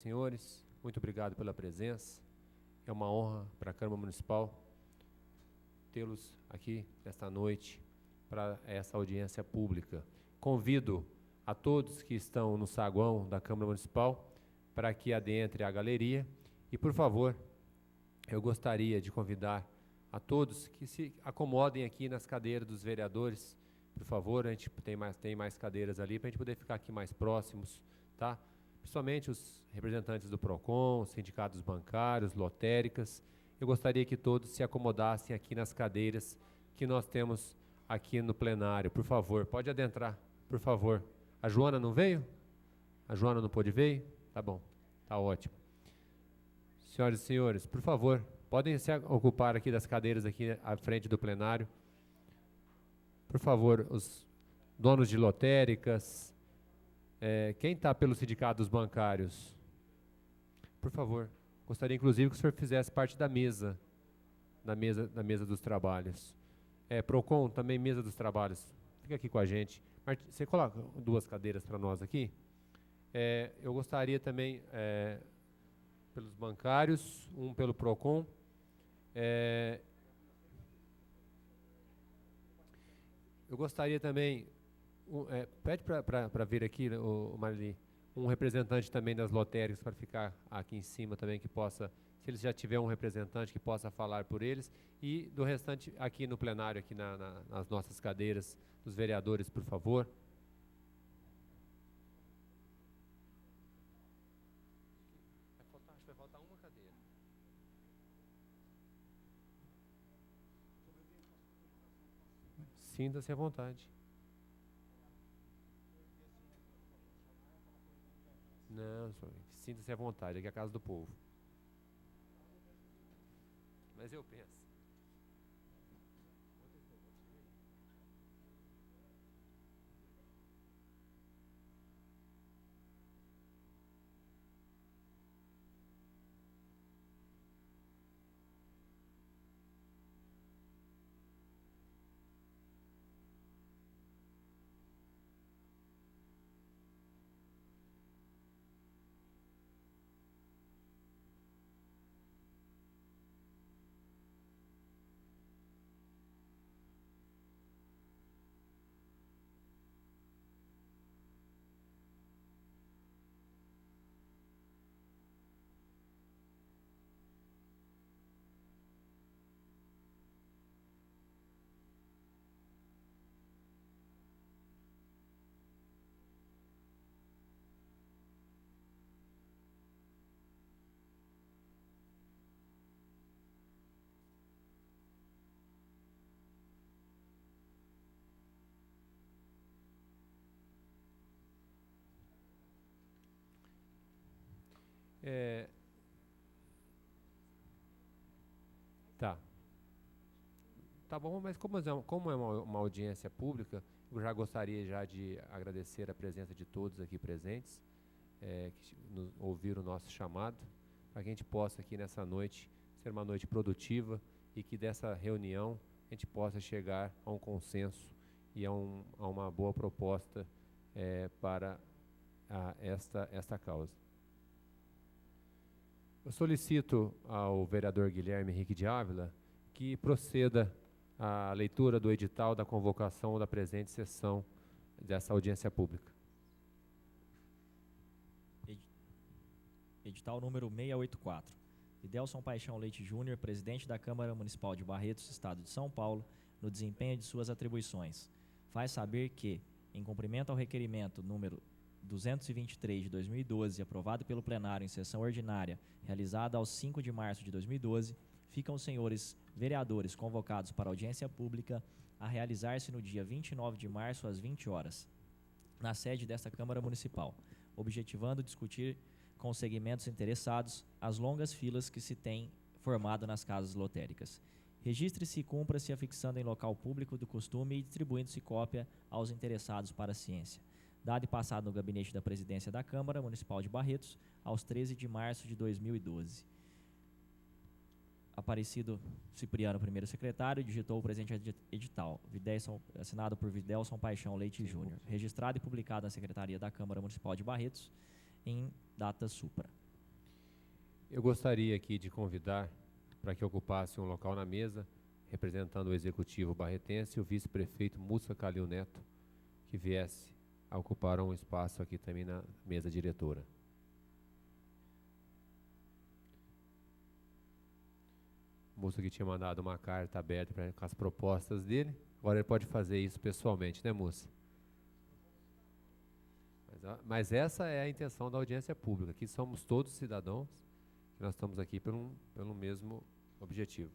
Senhores, muito obrigado pela presença. É uma honra para a Câmara Municipal tê-los aqui nesta noite para essa audiência pública. Convido a todos que estão no saguão da Câmara Municipal para que adentre a galeria e, por favor, eu gostaria de convidar a todos que se acomodem aqui nas cadeiras dos vereadores. Por favor, a gente tem mais cadeiras ali para a gente poder ficar aqui mais próximos, tá? Principalmente os representantes do PROCON, sindicatos bancários, lotéricas. Eu gostaria que todos se acomodassem aqui nas cadeiras que nós temos aqui no plenário. Por favor, pode adentrar, por favor. A Joana não veio? A Joana não pôde vir? Tá bom, tá ótimo. Senhoras e senhores, por favor, podem se ocupar aqui das cadeiras aqui à frente do plenário. Por favor, os donos de lotéricas, quem está pelo sindicato dos bancários? Por favor, gostaria inclusive que o senhor fizesse parte da mesa dos trabalhos. PROCON, também mesa dos trabalhos. Fica aqui com a gente. Você coloca 2 cadeiras para nós aqui? Eu gostaria também, pelos bancários, um pelo PROCON. Eu gostaria também, pede para vir aqui, o Marli, um representante também das lotéricas para ficar aqui em cima também, que possa, se eles já tiver um representante que possa falar por eles, e do restante aqui no plenário, aqui nas nossas cadeiras, dos vereadores, por favor. Acho que vai faltar uma cadeira. Sinta-se à vontade. Não, sinta-se à vontade, aqui é a casa do povo. Mas eu penso. Tá bom, mas como é uma audiência pública, eu já gostaria já de agradecer a presença de todos aqui presentes, que ouviram o nosso chamado, para que a gente possa aqui nessa noite ser uma noite produtiva e que dessa reunião a gente possa chegar a um consenso e a uma boa proposta para esta causa. Eu solicito ao vereador Guilherme Henrique de Ávila que proceda a leitura do edital da convocação da presente sessão dessa audiência pública. Edital número 684. Videlson Paixão Leite Júnior, presidente da Câmara Municipal de Barretos, Estado de São Paulo, no desempenho de suas atribuições, faz saber que, em cumprimento ao requerimento número 223 de 2012, aprovado pelo plenário em sessão ordinária, realizada aos 5 de março de 2012, ficam os senhores vereadores convocados para audiência pública a realizar-se no dia 29 de março às 20 horas, na sede desta Câmara Municipal, objetivando discutir com os segmentos interessados as longas filas que se têm formado nas casas lotéricas. Registre-se e cumpra-se afixando em local público do costume e distribuindo-se cópia aos interessados para a ciência. Dado e passado no gabinete da presidência da Câmara Municipal de Barretos, aos 13 de março de 2012. Aparecido Cipriano, primeiro secretário, digitou o presente edital, assinado por Videlson Paixão Leite Júnior, registrado e publicado na Secretaria da Câmara Municipal de Barretos, em data supra. Eu gostaria aqui de convidar para que ocupasse um local na mesa, representando o executivo barretense, o vice-prefeito Mussa Calil Neto, que viesse a ocupar um espaço aqui também na mesa diretora. O Mussa que tinha mandado uma carta aberta com as propostas dele, agora ele pode fazer isso pessoalmente, né, Mussa? Mas essa é a intenção da audiência pública, que somos todos cidadãos, que nós estamos aqui pelo mesmo objetivo.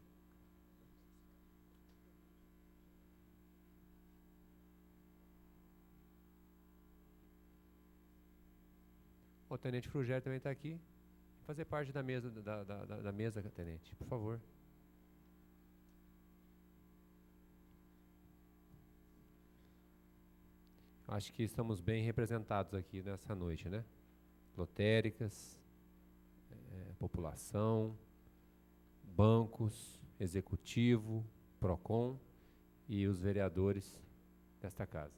O tenente Frugério também está aqui. Fazer parte da mesa, da mesa, tenente, por favor. Acho que estamos bem representados aqui nessa noite, né? Lotéricas, população, bancos, executivo, PROCON e os vereadores desta casa.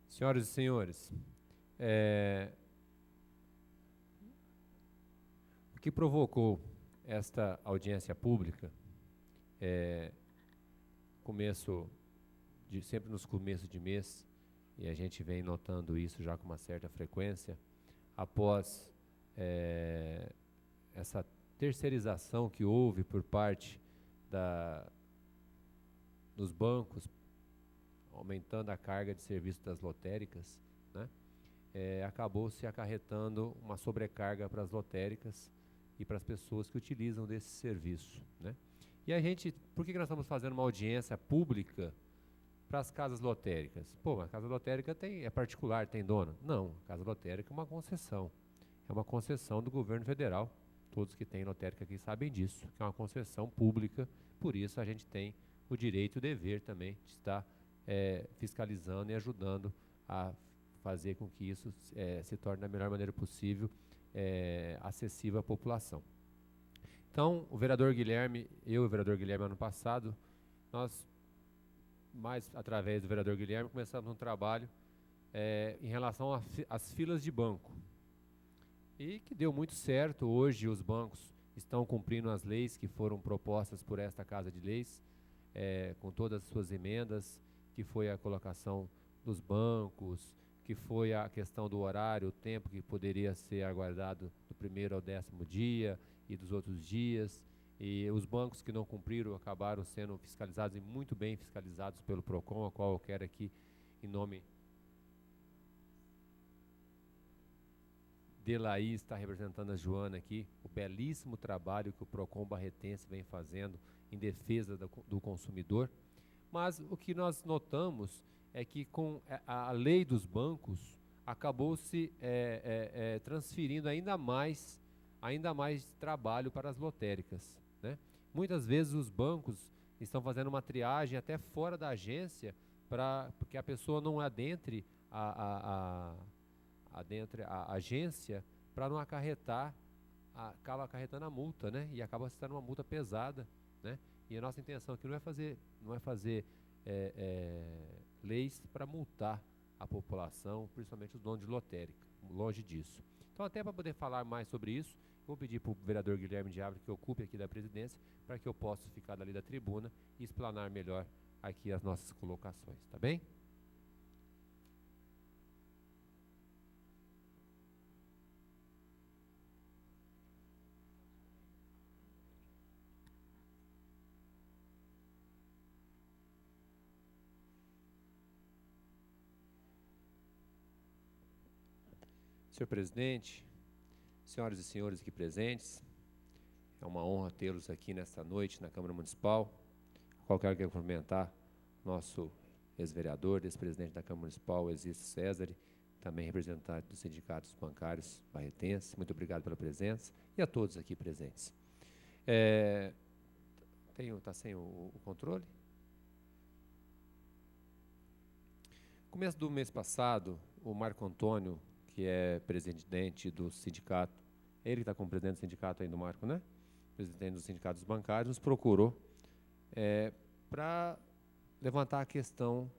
Senhoras e senhores, o que provocou esta audiência pública, sempre nos começos de mês, e a gente vem notando isso já com uma certa frequência, após essa terceirização que houve por parte dos bancos, aumentando a carga de serviço das lotéricas, né? Acabou se acarretando uma sobrecarga para as lotéricas e para as pessoas que utilizam desse serviço, né? E por que nós estamos fazendo uma audiência pública para as casas lotéricas? Pô, a casa lotérica é particular, tem dono? Não, a casa lotérica é uma concessão. É uma concessão do governo federal. Todos que têm lotérica aqui sabem disso, que é uma concessão pública, por isso a gente tem o direito e o dever também de estar fiscalizando e ajudando a fazer com que isso se torne da melhor maneira possível acessível à população. Então, eu e o vereador Guilherme, ano passado, nós, mais através do vereador Guilherme, começamos um trabalho em relação às filas de banco. E que deu muito certo. Hoje os bancos estão cumprindo as leis que foram propostas por esta Casa de Leis, com todas as suas emendas, que foi a colocação dos bancos, que foi a questão do horário, o tempo que poderia ser aguardado do 1º ao 10º dia e dos outros dias. E os bancos que não cumpriram acabaram sendo fiscalizados e muito bem fiscalizados pelo PROCON, a qual eu quero aqui, em nome de Laís, está representando a Joana aqui, o belíssimo trabalho que o PROCON barretense vem fazendo em defesa do consumidor. Mas o que nós notamos é que com a lei dos bancos acabou se transferindo ainda mais trabalho para as lotéricas, né? Muitas vezes os bancos estão fazendo uma triagem até fora da agência porque a pessoa não adentre a agência para não acaba acarretando a multa, né? E acaba se tornando uma multa pesada, né? E a nossa intenção aqui não é fazer leis para multar a população, principalmente os donos de lotérica, longe disso. Então, até para poder falar mais sobre isso, vou pedir para o vereador Guilherme de Ávila que ocupe aqui da presidência, para que eu possa ficar dali da tribuna e explanar melhor aqui as nossas colocações, tá bem? Senhor presidente, senhoras e senhores aqui presentes, é uma honra tê-los aqui nesta noite na Câmara Municipal, a qual quero cumprimentar nosso ex-vereador, ex-presidente da Câmara Municipal, Exício César, também representante dos sindicatos bancários barretenses. Muito obrigado pela presença e a todos aqui presentes. Está sem o controle? No começo do mês passado, o Marco Antônio, que é presidente do sindicato, ele está como presidente do sindicato ainda, o Marco, né? presidente dos sindicatos bancários, nos procurou para levantar a questão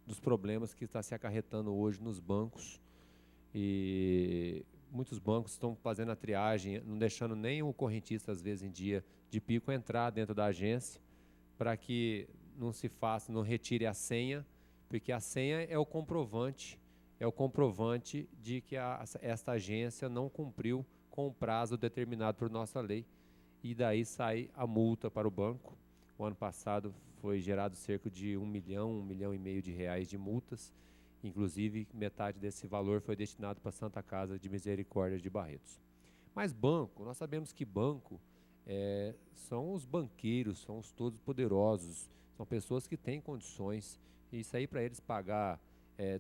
dos problemas que está se acarretando hoje nos bancos. E muitos bancos estão fazendo a triagem, não deixando nem o correntista, às vezes, em dia de pico, entrar dentro da agência, para que não se faça, não retire a senha, porque a senha é o comprovante de que esta agência não cumpriu com o prazo determinado por nossa lei, e daí sai a multa para o banco. O ano passado foi gerado cerca de 1 milhão e meio de reais de multas, inclusive metade desse valor foi destinado para a Santa Casa de Misericórdia de Barretos. Mas banco, nós sabemos que banco são os banqueiros, são os todos poderosos, são pessoas que têm condições, e isso aí para eles pagar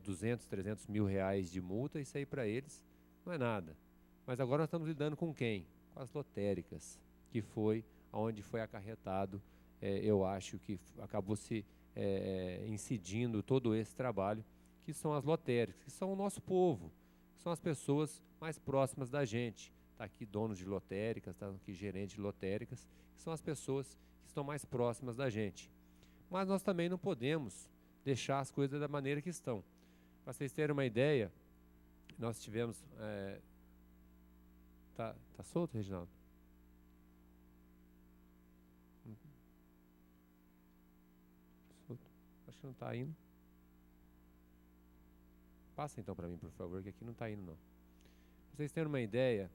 200, 300 mil reais de multa, isso aí para eles não é nada. Mas agora nós estamos lidando com quem? Com as lotéricas, que foi onde foi acarretado, eu acho que acabou se incidindo todo esse trabalho, que são as lotéricas, que são o nosso povo, que são as pessoas mais próximas da gente. Está aqui donos de lotéricas, está aqui gerentes de lotéricas, que são as pessoas que estão mais próximas da gente. Mas nós também não podemos deixar as coisas da maneira que estão. Para vocês terem uma ideia, nós tivemos... Tá solto, Reginaldo? Solto. Acho que não está indo. Passa então para mim, por favor, que aqui não está indo, não. Para vocês terem uma ideia,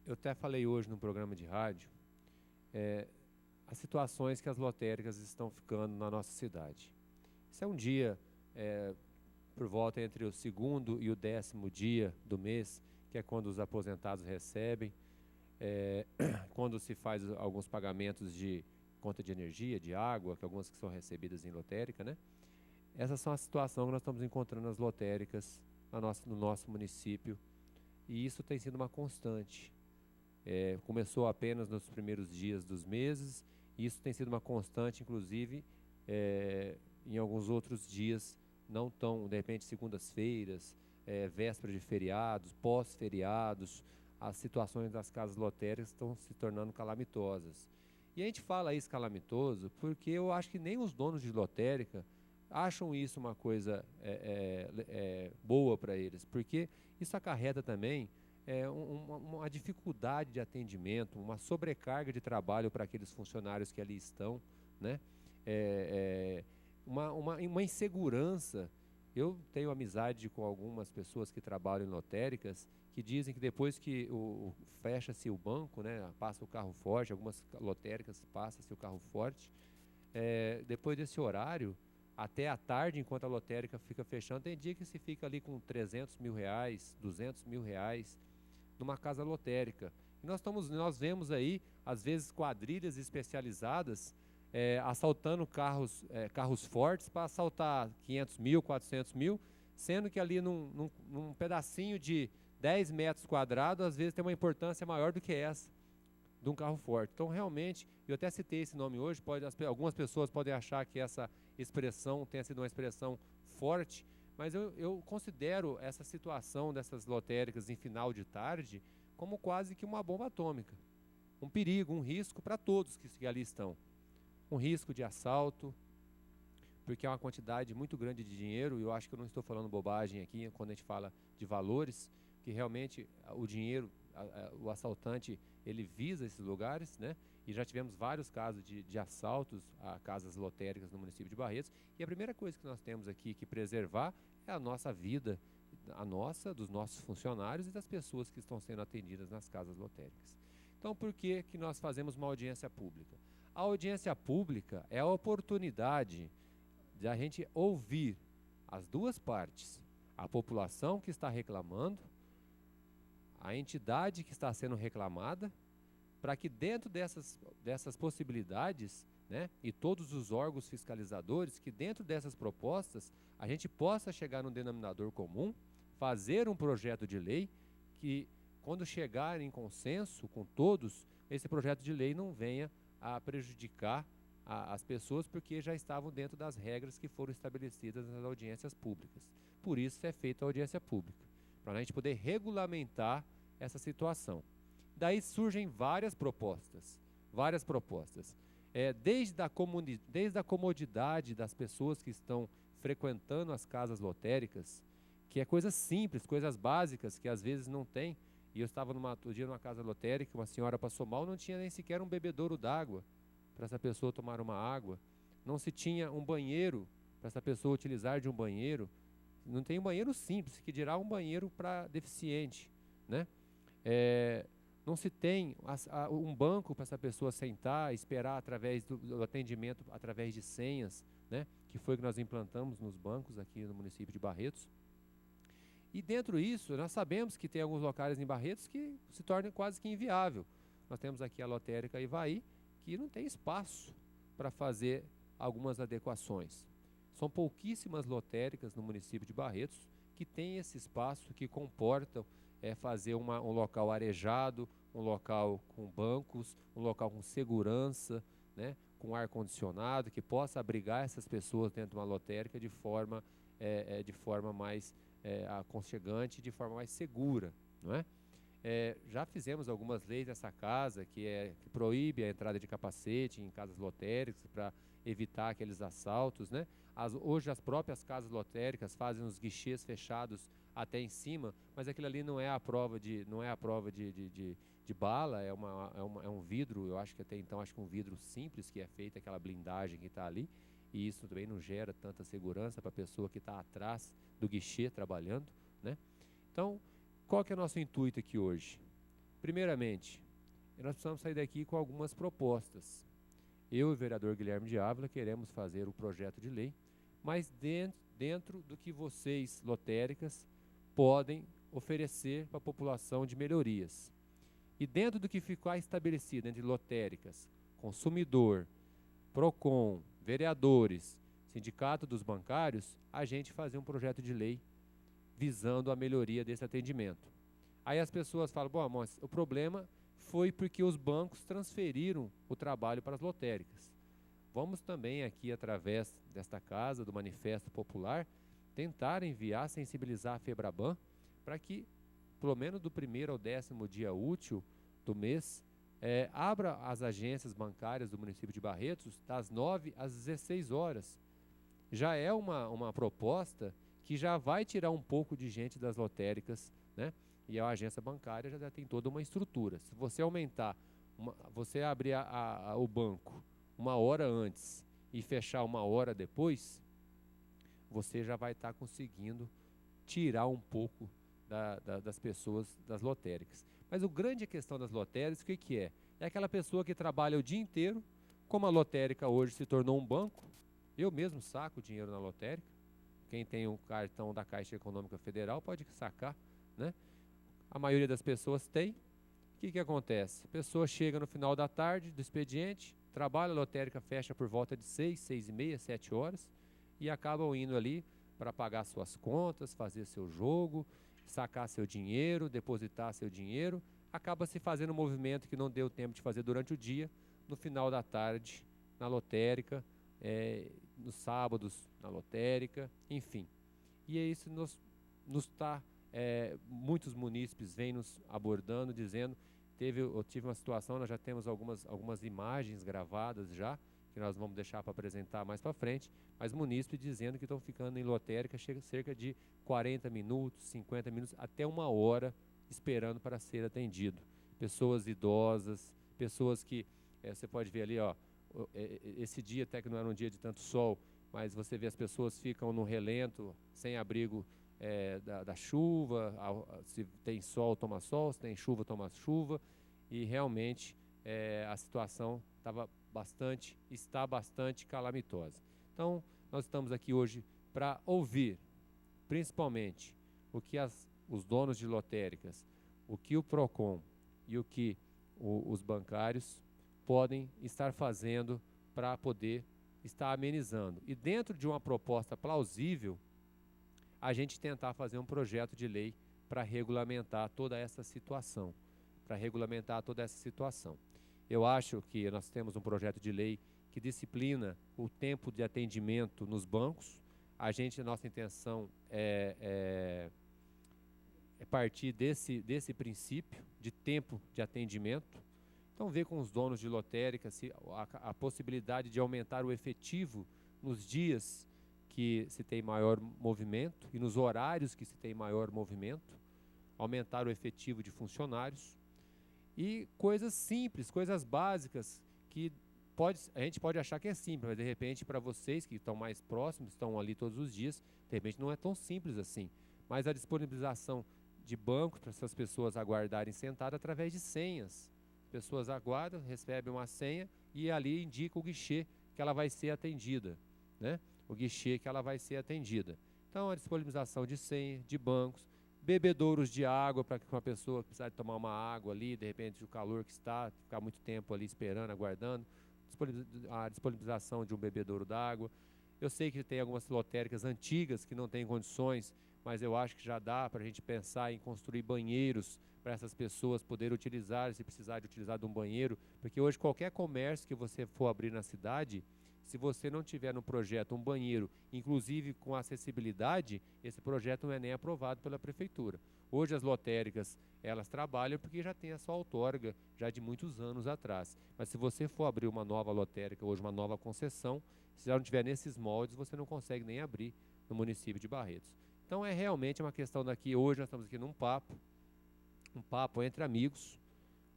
eu até falei hoje no programa de rádio, as situações que as lotéricas estão ficando na nossa cidade. Isso é um dia, por volta entre o 2º e o 10º dia do mês, que é quando os aposentados recebem, quando se faz alguns pagamentos de conta de energia, de água, que algumas que são recebidas em lotérica, né? Essas são a situação que nós estamos encontrando nas lotéricas no nosso município, e isso tem sido uma constante. Começou apenas nos primeiros dias dos meses, e isso tem sido uma constante, inclusive, em alguns outros dias, não tão, de repente, segundas-feiras, véspera de feriados, pós-feriados, as situações das casas lotéricas estão se tornando calamitosas. E a gente fala isso calamitoso porque eu acho que nem os donos de lotérica acham isso uma coisa boa para eles, porque isso acarreta também uma dificuldade de atendimento, uma sobrecarga de trabalho para aqueles funcionários que ali estão, né? Uma insegurança. Eu tenho amizade com algumas pessoas que trabalham em lotéricas que dizem que depois que fecha-se o banco, né, passa o carro forte, algumas lotéricas passa-se o carro forte, depois desse horário, até à tarde, enquanto a lotérica fica fechando, tem dia que se fica ali com 300 mil reais, 200 mil reais, numa casa lotérica. E nós vemos aí, às vezes, quadrilhas especializadas assaltando carros fortes para assaltar 500 mil, 400 mil, sendo que ali num pedacinho de 10 metros quadrados, às vezes tem uma importância maior do que essa de um carro forte. Então, realmente, eu até citei esse nome hoje, algumas pessoas podem achar que essa expressão tenha sido uma expressão forte, mas eu considero essa situação dessas lotéricas em final de tarde como quase que uma bomba atômica. Um perigo, um risco para todos que ali estão. Um risco de assalto, porque é uma quantidade muito grande de dinheiro, e eu acho que eu não estou falando bobagem aqui quando a gente fala de valores, que realmente o dinheiro, o assaltante, ele visa esses lugares, né? E já tivemos vários casos de assaltos a casas lotéricas no município de Barretos, e a primeira coisa que nós temos aqui que preservar é a nossa vida, dos nossos funcionários e das pessoas que estão sendo atendidas nas casas lotéricas. Então, por que nós fazemos uma audiência pública? A audiência pública é a oportunidade de a gente ouvir as duas partes, a população que está reclamando, a entidade que está sendo reclamada, para que dentro dessas possibilidades, né, e todos os órgãos fiscalizadores, que dentro dessas propostas a gente possa chegar num denominador comum, fazer um projeto de lei que, quando chegar em consenso com todos, esse projeto de lei não venha a prejudicar as pessoas, porque já estavam dentro das regras que foram estabelecidas nas audiências públicas. Por isso é feita a audiência pública, para a gente poder regulamentar essa situação. daí surgem várias propostas, desde a comodidade das pessoas que estão frequentando as casas lotéricas, que é coisas simples, coisas básicas que às vezes não tem. E eu estava outro dia numa casa lotérica, uma senhora passou mal, não tinha nem sequer um bebedouro d'água para essa pessoa tomar uma água, não se tinha um banheiro para essa pessoa utilizar de um banheiro, não tem um banheiro simples, que dirá um banheiro para deficiente, né? Não se tem um banco para essa pessoa sentar, esperar através do atendimento, através de senhas, né? Que foi o que nós implantamos nos bancos aqui no município de Barretos. E dentro disso, nós sabemos que tem alguns locais em Barretos que se tornam quase que inviável. Nós temos aqui a lotérica Ivaí, que não tem espaço para fazer algumas adequações. São pouquíssimas lotéricas no município de Barretos que têm esse espaço, que comportam fazer um local arejado, um local com bancos, um local com segurança, né, com ar-condicionado, que possa abrigar essas pessoas dentro de uma lotérica de forma mais aconchegante, de forma mais segura, não é? Já fizemos algumas leis nessa casa que proíbe a entrada de capacete em casas lotéricas para evitar aqueles assaltos, né? Hoje as próprias casas lotéricas fazem os guichês fechados até em cima, mas aquilo ali não é a prova de bala, é um vidro. Eu acho que até então um vidro simples que é feito, aquela blindagem que está ali, e isso também não gera tanta segurança para a pessoa que está atrás do guichê trabalhando, né? Então, qual que é o nosso intuito aqui hoje? Primeiramente, nós precisamos sair daqui com algumas propostas. Eu e o vereador Guilherme de Ávila queremos fazer o projeto de lei, mas dentro do que vocês, lotéricas, podem oferecer para a população de melhorias. E dentro do que ficar estabelecido entre lotéricas, consumidor, PROCON, vereadores, sindicato dos bancários, a gente fazer um projeto de lei visando a melhoria desse atendimento. Aí as pessoas falam, bom, mas o problema foi porque os bancos transferiram o trabalho para as lotéricas. Vamos também aqui, através desta casa, do Manifesto Popular, tentar enviar, sensibilizar a FEBRABAN, para que, pelo menos do 1º ao 10º dia útil do mês, abra as agências bancárias do município de Barretos das 9 às 16 horas. Já é uma proposta que já vai tirar um pouco de gente das lotéricas, né? E a agência bancária já tem toda uma estrutura. Se você aumentar, você abrir o banco 1 hora antes e fechar 1 hora depois, você já vai estar conseguindo tirar um pouco das pessoas das lotéricas. Mas a grande questão das lotéricas, o que é? É aquela pessoa que trabalha o dia inteiro, como a lotérica hoje se tornou um banco. Eu mesmo saco dinheiro na lotérica. Quem tem um cartão da Caixa Econômica Federal pode sacar, né? A maioria das pessoas tem. O que acontece? A pessoa chega no final da tarde do expediente, trabalha, a lotérica fecha por volta de 6, 6h30, 7 horas, e acabam indo ali para pagar suas contas, fazer seu jogo, sacar seu dinheiro, depositar seu dinheiro, acaba se fazendo um movimento que não deu tempo de fazer durante o dia, no final da tarde, na lotérica, nos sábados na lotérica, enfim. E é isso muitos munícipes vêm nos abordando, dizendo, eu tive uma situação, nós já temos algumas imagens gravadas já, que nós vamos deixar para apresentar mais para frente, mas munícipes dizendo que estão ficando em lotérica cerca de 40 minutos, 50 minutos, até 1 hora esperando para ser atendido. Pessoas idosas, pessoas que, você pode ver ali, ó, esse dia até que não era um dia de tanto sol, mas você vê as pessoas ficam no relento, sem abrigo da chuva, se tem sol, toma sol, se tem chuva, toma chuva, e realmente a situação está bastante calamitosa. Então, nós estamos aqui hoje para ouvir, principalmente, o que os donos de lotéricas, o que o PROCON e o que os bancários podem estar fazendo para poder estar amenizando. E dentro de uma proposta plausível, a gente tentar fazer um projeto de lei para regulamentar toda essa situação. Eu acho que nós temos um projeto de lei que disciplina o tempo de atendimento nos bancos. A nossa intenção é partir desse princípio de tempo de atendimento. Então, ver com os donos de lotérica se a possibilidade de aumentar o efetivo nos dias que se tem maior movimento e nos horários que se tem maior movimento, aumentar o efetivo de funcionários e coisas simples, coisas básicas que a gente pode achar que é simples, mas de repente para vocês que estão mais próximos, estão ali todos os dias, de repente não é tão simples assim. Mas a disponibilização de bancos para essas pessoas aguardarem sentadas através de senhas. Pessoas aguardam, recebem uma senha e ali indica o guichê que ela vai ser atendida, né? O guichê que ela vai ser atendida. Então, a disponibilização de senha, de bancos, bebedouros de água para que uma pessoa precisar de tomar uma água ali, de repente o calor que está, ficar muito tempo ali esperando, aguardando, a disponibilização de um bebedouro d'água. Eu sei que tem algumas lotéricas antigas que não têm condições, mas eu acho que já dá para a gente pensar em construir banheiros para essas pessoas poderem utilizar, se precisar de utilizar de um banheiro, porque hoje qualquer comércio que você for abrir na cidade, se você não tiver no projeto um banheiro, inclusive com acessibilidade, esse projeto não é nem aprovado pela prefeitura. Hoje as lotéricas, elas trabalham porque já tem a sua outorga, já de muitos anos atrás. Mas se você for abrir uma nova lotérica, hoje uma nova concessão, se já não tiver nesses moldes, você não consegue nem abrir no município de Barretos. Então é realmente uma questão daqui, hoje nós estamos aqui num papo entre amigos,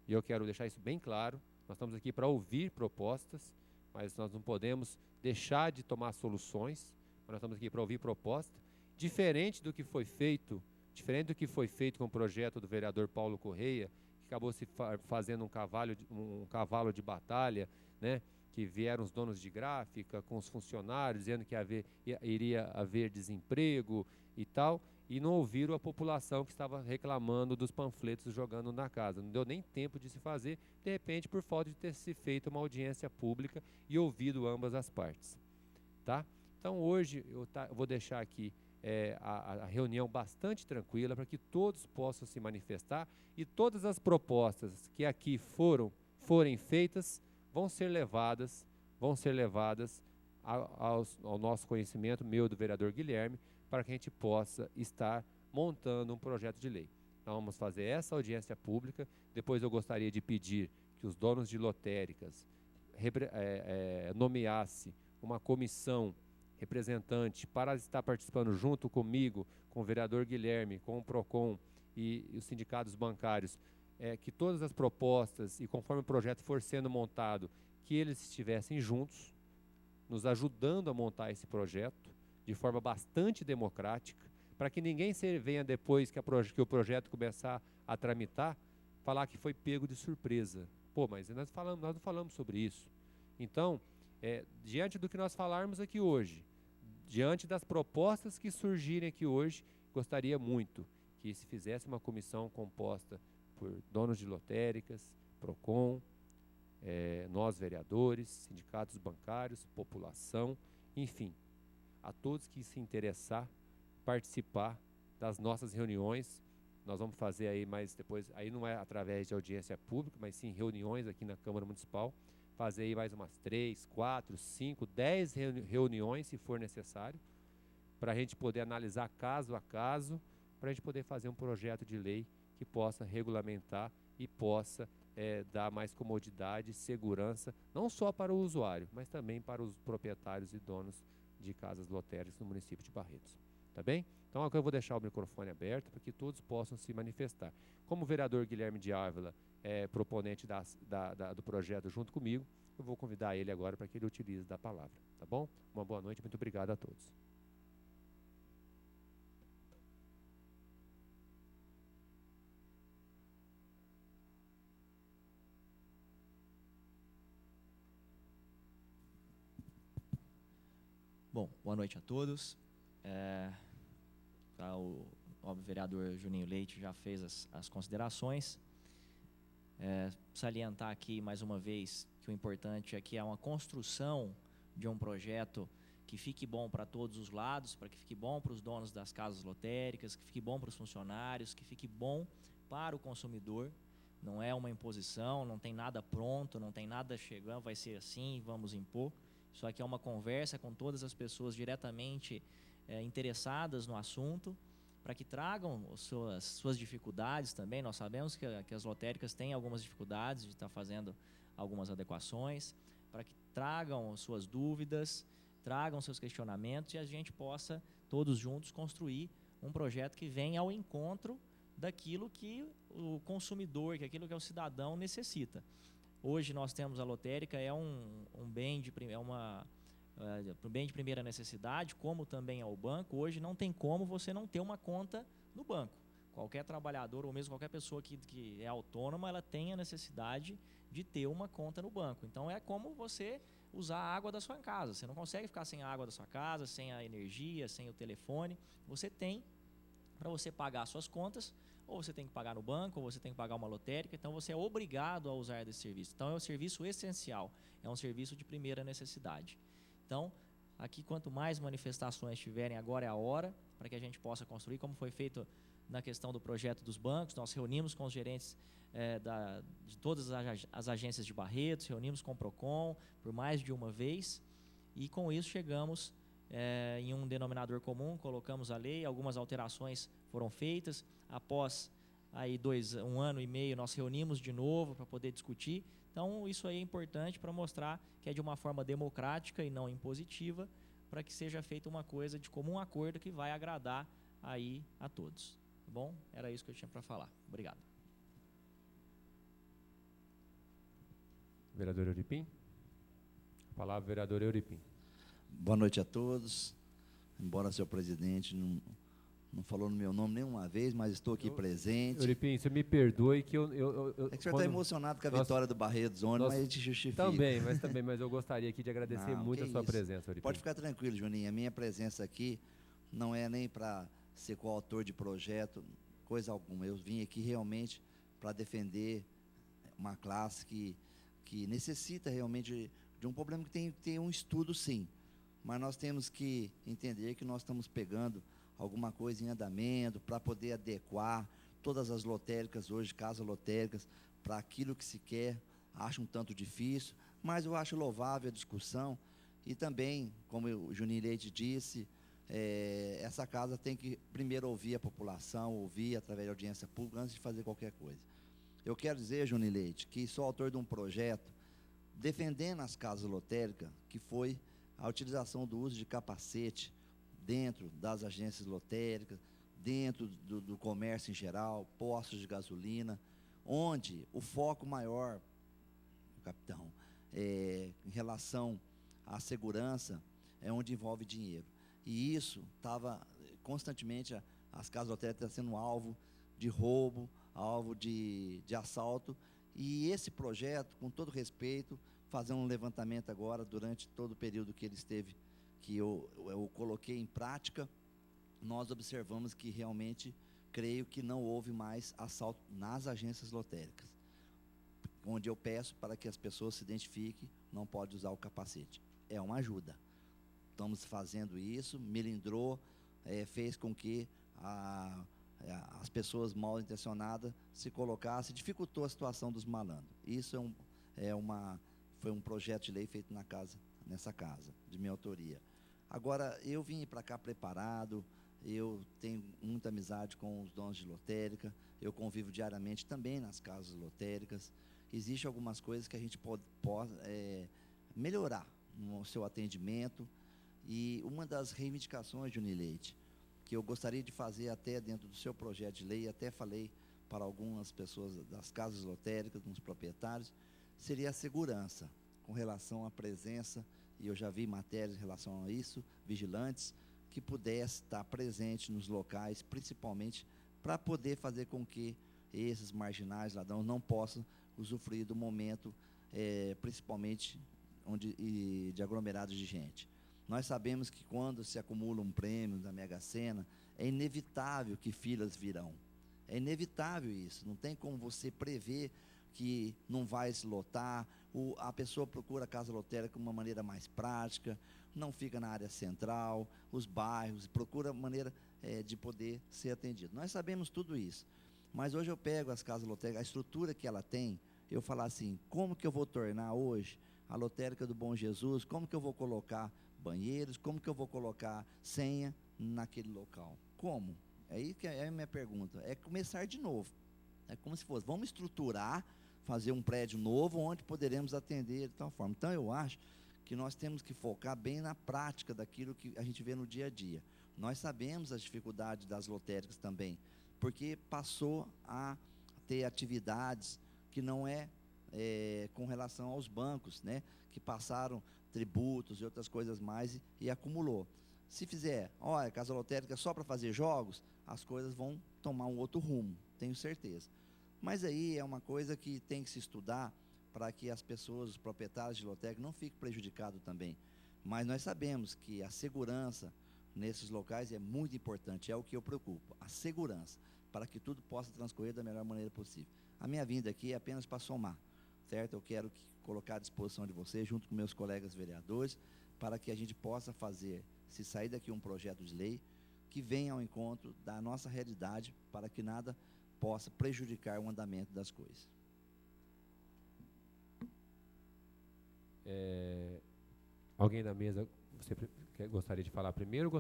e eu quero deixar isso bem claro, nós estamos aqui para ouvir propostas, mas nós não podemos deixar de tomar soluções, mas nós estamos aqui para ouvir proposta, diferente do que foi feito com o projeto do vereador Paulo Correia, que acabou se fazendo um cavalo de batalha, né? Que vieram os donos de gráfica com os funcionários, dizendo que iria haver desemprego e tal, e não ouviram a população que estava reclamando dos panfletos jogando na casa. Não deu nem tempo de se fazer, de repente, por falta de ter se feito uma audiência pública e ouvido ambas as partes. Tá? Então, hoje, eu vou deixar aqui a reunião bastante tranquila para que todos possam se manifestar e todas as propostas que aqui forem feitas vão ser levadas ao nosso conhecimento, meu e do vereador Guilherme, para que a gente possa estar montando um projeto de lei. Então, vamos fazer essa audiência pública. Depois eu gostaria de pedir que os donos de lotéricas nomeasse uma comissão representante para estar participando junto comigo, com o vereador Guilherme, com o PROCON e os sindicatos bancários, que todas as propostas e conforme o projeto for sendo montado, que eles estivessem juntos, nos ajudando a montar esse projeto, de forma bastante democrática, para que ninguém venha depois que o projeto começar a tramitar, falar que foi pego de surpresa. Pô, mas nós não falamos sobre isso. Então, diante do que nós falarmos aqui hoje, diante das propostas que surgirem aqui hoje, gostaria muito que se fizesse uma comissão composta por donos de lotéricas, PROCON, nós vereadores, sindicatos bancários, população, enfim, a todos que se interessar, participar das nossas reuniões. Nós vamos fazer aí mais depois, aí não é através de audiência pública, mas sim reuniões aqui na Câmara Municipal, fazer aí mais umas 3, 4, 5, 10 reuniões, se for necessário, para a gente poder analisar caso a caso, para a gente poder fazer um projeto de lei que possa regulamentar e possa dar mais comodidade e segurança, não só para o usuário, mas também para os proprietários e donos de casas lotéricas no município de Barretos. Tá bem? Então agora eu vou deixar o microfone aberto para que todos possam se manifestar. Como o vereador Guilherme de Ávila é proponente do projeto junto comigo, eu vou convidar ele agora para que ele utilize da palavra. Tá bom? Uma boa noite, muito obrigado a todos. Bom, boa noite a todos. O vereador Juninho Leite já fez as considerações. Salientar aqui mais uma vez que o importante é que é uma construção de um projeto que fique bom para todos os lados, para que fique bom para os donos das casas lotéricas, que fique bom para os funcionários, que fique bom para o consumidor. Não é uma imposição, não tem nada pronto, não tem nada chegando, vai ser assim, vamos impor. Isso aqui é uma conversa com todas as pessoas diretamente interessadas no assunto, para que tragam suas dificuldades também. Nós sabemos que as lotéricas têm algumas dificuldades de estar fazendo algumas adequações, para que tragam suas dúvidas, tragam seus questionamentos e a gente possa, todos juntos, construir um projeto que venha ao encontro daquilo que o consumidor, que aquilo que o cidadão necessita. Hoje nós temos a lotérica, é um bem de primeira necessidade, como também é o banco. Hoje não tem como você não ter uma conta no banco. Qualquer trabalhador ou mesmo qualquer pessoa que é autônoma, ela tem a necessidade de ter uma conta no banco. Então é como você usar a água da sua casa. Você não consegue ficar sem a água da sua casa, sem a energia, sem o telefone. Você tem, para você pagar suas contas, ou você tem que pagar no banco, ou você tem que pagar uma lotérica. Então você é obrigado a usar desse serviço. Então é um serviço essencial, é um serviço de primeira necessidade. Então, aqui quanto mais manifestações tiverem, agora é a hora, para que a gente possa construir, como foi feito na questão do projeto dos bancos. Nós reunimos com os gerentes de todas as agências de Barretos, reunimos com o PROCON por mais de uma vez, e com isso chegamos em um denominador comum, colocamos a lei, algumas alterações foram feitas. Após aí 1 ano e meio, nós reunimos de novo para poder discutir. Então, isso aí é importante para mostrar que é de uma forma democrática e não impositiva, para que seja feita uma coisa de comum acordo que vai agradar aí a todos. Tá bom? Era isso que eu tinha para falar. Obrigado. Vereador Euripim. A palavra, vereador Euripim. Boa noite a todos. Embora seu presidente não falou no meu nome nenhuma vez, mas estou aqui presente. Euripim, você me perdoe que eu é que o senhor está emocionado com a vitória do Barretos ontem, mas a gente justifica. Também, mas eu gostaria aqui de agradecer muito a sua presença, Euripim. Pode ficar tranquilo, Juninho. A minha presença aqui não é nem para ser coautor de projeto, coisa alguma. Eu vim aqui realmente para defender uma classe que necessita realmente de um problema que tem que ter um estudo, sim. Mas nós temos que entender que nós estamos pegando alguma coisa em andamento para poder adequar todas as lotéricas hoje, casas lotéricas, para aquilo que se quer. Acho um tanto difícil, mas eu acho louvável a discussão. E também, como o Juninho Leite disse, essa casa tem que primeiro ouvir a população, ouvir através da audiência pública, antes de fazer qualquer coisa. Eu quero dizer, Juninho Leite, que sou autor de um projeto defendendo as casas lotéricas, que foi a utilização do uso de capacete dentro das agências lotéricas, dentro do comércio em geral, postos de gasolina, onde o foco maior, capitão, em relação à segurança, é onde envolve dinheiro. E isso estava constantemente, as casas lotéricas sendo alvo de roubo, alvo de assalto. E esse projeto, com todo respeito, fazer um levantamento agora, durante todo o período que ele esteve, que eu coloquei em prática, nós observamos que realmente, creio que não houve mais assalto nas agências lotéricas, onde eu peço para que as pessoas se identifiquem, não pode usar o capacete. É uma ajuda. Estamos fazendo isso, melindrou, fez com que as pessoas mal intencionadas se colocassem, dificultou a situação dos malandros. Isso foi um projeto de lei feito nessa casa, de minha autoria. Agora, eu vim para cá preparado, eu tenho muita amizade com os donos de lotérica, eu convivo diariamente também nas casas lotéricas. Existem algumas coisas que a gente pode melhorar no seu atendimento, e uma das reivindicações, Juninho Leite, que eu gostaria de fazer até dentro do seu projeto de lei, até falei para algumas pessoas das casas lotéricas, dos proprietários, seria a segurança, com relação à presença, e eu já vi matérias em relação a isso, vigilantes, que pudesse estar presente nos locais, principalmente para poder fazer com que esses marginais, ladrões, não possam usufruir do momento, principalmente de aglomerados de gente. Nós sabemos que quando se acumula um prêmio da Mega Sena, é inevitável que filas virão. É inevitável isso, não tem como você prever que não vai se lotar. A pessoa procura a casa lotérica de uma maneira mais prática, não fica na área central, os bairros, procura maneira de poder ser atendido. Nós sabemos tudo isso, mas hoje eu pego as casas lotéricas, a estrutura que ela tem, eu falo assim, como que eu vou tornar hoje a lotérica do Bom Jesus, como que eu vou colocar banheiros, como que eu vou colocar senha naquele local? Como? Aí que é a minha pergunta. É começar de novo. É como se fosse, vamos estruturar, fazer um prédio novo onde poderemos atender de tal forma. Então, eu acho que nós temos que focar bem na prática daquilo que a gente vê no dia a dia. Nós sabemos as dificuldades das lotéricas também, porque passou a ter atividades que não com relação aos bancos, né, que passaram tributos e outras coisas mais e acumulou. Se fizer, olha, casa lotérica só para fazer jogos, as coisas vão tomar um outro rumo, tenho certeza. Mas aí é uma coisa que tem que se estudar para que as pessoas, os proprietários de lotérica, não fiquem prejudicados também. Mas nós sabemos que a segurança nesses locais é muito importante, é o que eu preocupo, a segurança, para que tudo possa transcorrer da melhor maneira possível. A minha vinda aqui é apenas para somar, certo? Eu quero colocar à disposição de vocês, junto com meus colegas vereadores, para que a gente possa fazer, se sair daqui um projeto de lei, que venha ao encontro da nossa realidade, para que nada possa prejudicar o andamento das coisas. Alguém da mesa gostaria de falar primeiro?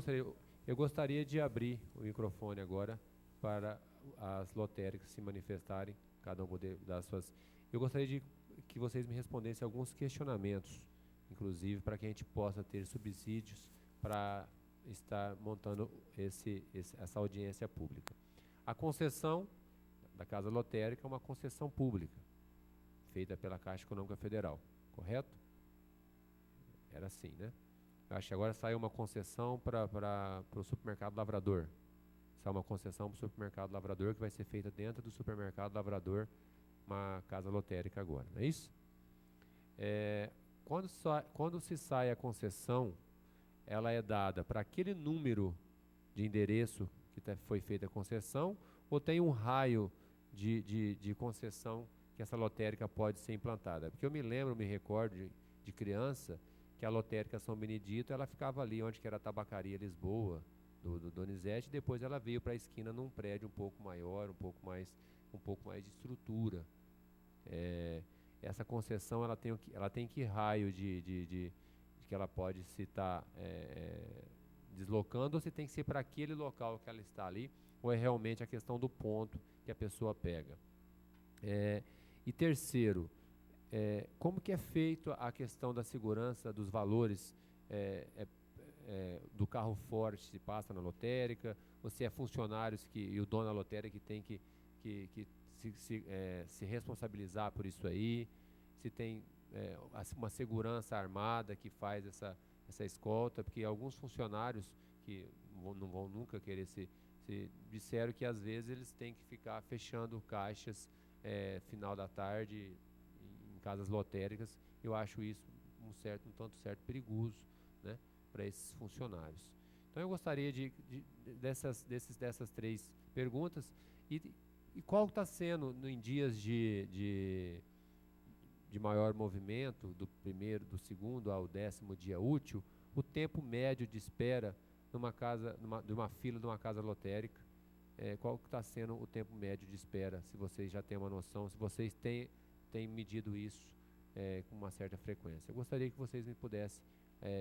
Eu gostaria de abrir o microfone agora para as lotéricas se manifestarem, cada um poder dar suas... Eu gostaria que vocês me respondessem alguns questionamentos, inclusive para que a gente possa ter subsídios para estar montando essa audiência pública. A concessão da Casa Lotérica é uma concessão pública, feita pela Caixa Econômica Federal, correto? Era assim, né? Eu acho que agora saiu uma concessão para o supermercado Lavrador. Saiu uma concessão para o supermercado Lavrador, que vai ser feita dentro do supermercado Lavrador, uma casa lotérica agora, não é isso? Quando se sai a concessão, ela é dada para aquele número de endereço que foi feita a concessão, ou tem um raio de concessão que essa lotérica pode ser implantada? Porque eu me recordo de criança, que a lotérica São Benedito, ela ficava ali onde que era a Tabacaria Lisboa, do Donizete, depois ela veio para a esquina num prédio um pouco maior, um pouco mais de estrutura. Essa concessão, ela tem que raio de que ela pode se estar deslocando, ou se tem que ser para aquele local que ela está ali, ou é realmente a questão do ponto que a pessoa pega. E terceiro, como que é feito a questão da segurança dos valores do carro forte se passa na lotérica, ou se é funcionários e o dono da lotérica que tem que se responsabilizar por isso aí, se tem uma segurança armada que faz essa escolta, porque alguns funcionários que não vão nunca querer se disseram que às vezes eles têm que ficar fechando caixas final da tarde em casas lotéricas. Eu acho isso um tanto certo perigoso, né, para esses funcionários. Então eu gostaria dessas três perguntas e qual está sendo em dias de maior movimento, do primeiro, do segundo ao 10º dia útil, o tempo médio de espera de uma fila de uma casa lotérica. Qual está sendo o tempo médio de espera, se vocês já têm uma noção, se vocês têm medido isso com uma certa frequência. Eu gostaria que vocês me pudessem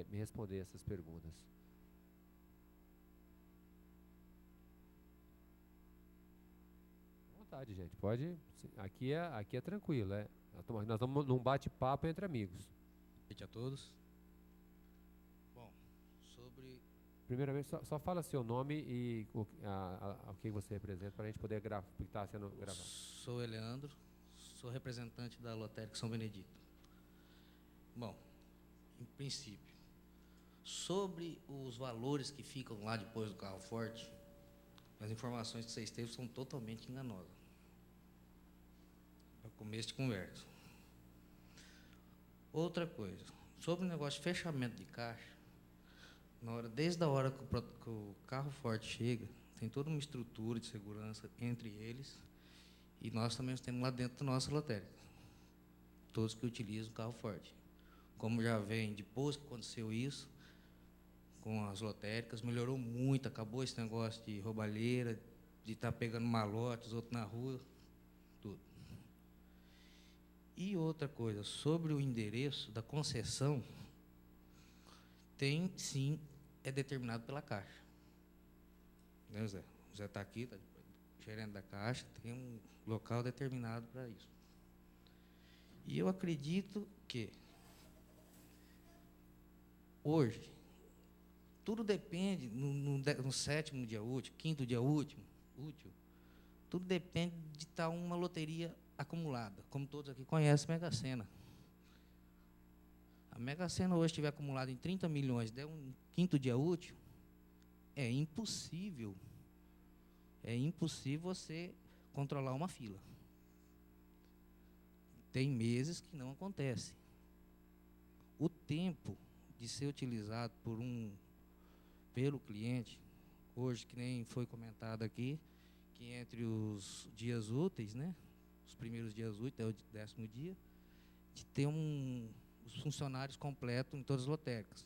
me responder essas perguntas. À vontade, gente, pode. Aqui é tranquilo, nós estamos num bate-papo entre amigos. Boa noite a todos. Bom, sobre... Primeiramente, só fala seu nome e o que você representa para a gente poder gravar, porque está sendo gravado. Sou Eleandro, sou representante da Lotérica São Benedito. Bom, em princípio, sobre os valores que ficam lá depois do carro forte, as informações que vocês teve são totalmente enganosas. É o começo de conversa. Outra coisa, sobre o negócio de fechamento de caixa, desde a hora que o carro forte chega, tem toda uma estrutura de segurança entre eles, e nós também temos lá dentro da nossa lotérica, todos que utilizam o carro forte. Como já vem, depois que aconteceu isso, com as lotéricas, melhorou muito, acabou esse negócio de roubalheira, de estar pegando malotes, outros na rua, tudo. E outra coisa, sobre o endereço da concessão, tem sim, é determinado pela Caixa. Né, Zé? o Zé está aqui, gerente da Caixa, tem um local determinado para isso. E eu acredito que hoje tudo depende, no sétimo dia útil, quinto dia útil, tudo depende de estar uma loteria acumulada, como todos aqui conhecem a Mega Sena. A Mega Sena hoje estiver acumulada em 30 milhões, der um quinto dia útil, é impossível você controlar uma fila. Tem meses que não acontece. O tempo de ser utilizado pelo cliente, hoje, que nem foi comentado aqui, que entre os dias úteis, né, os primeiros dias úteis, até o 10º dia, de ter os funcionários completos em todas as lotéricas.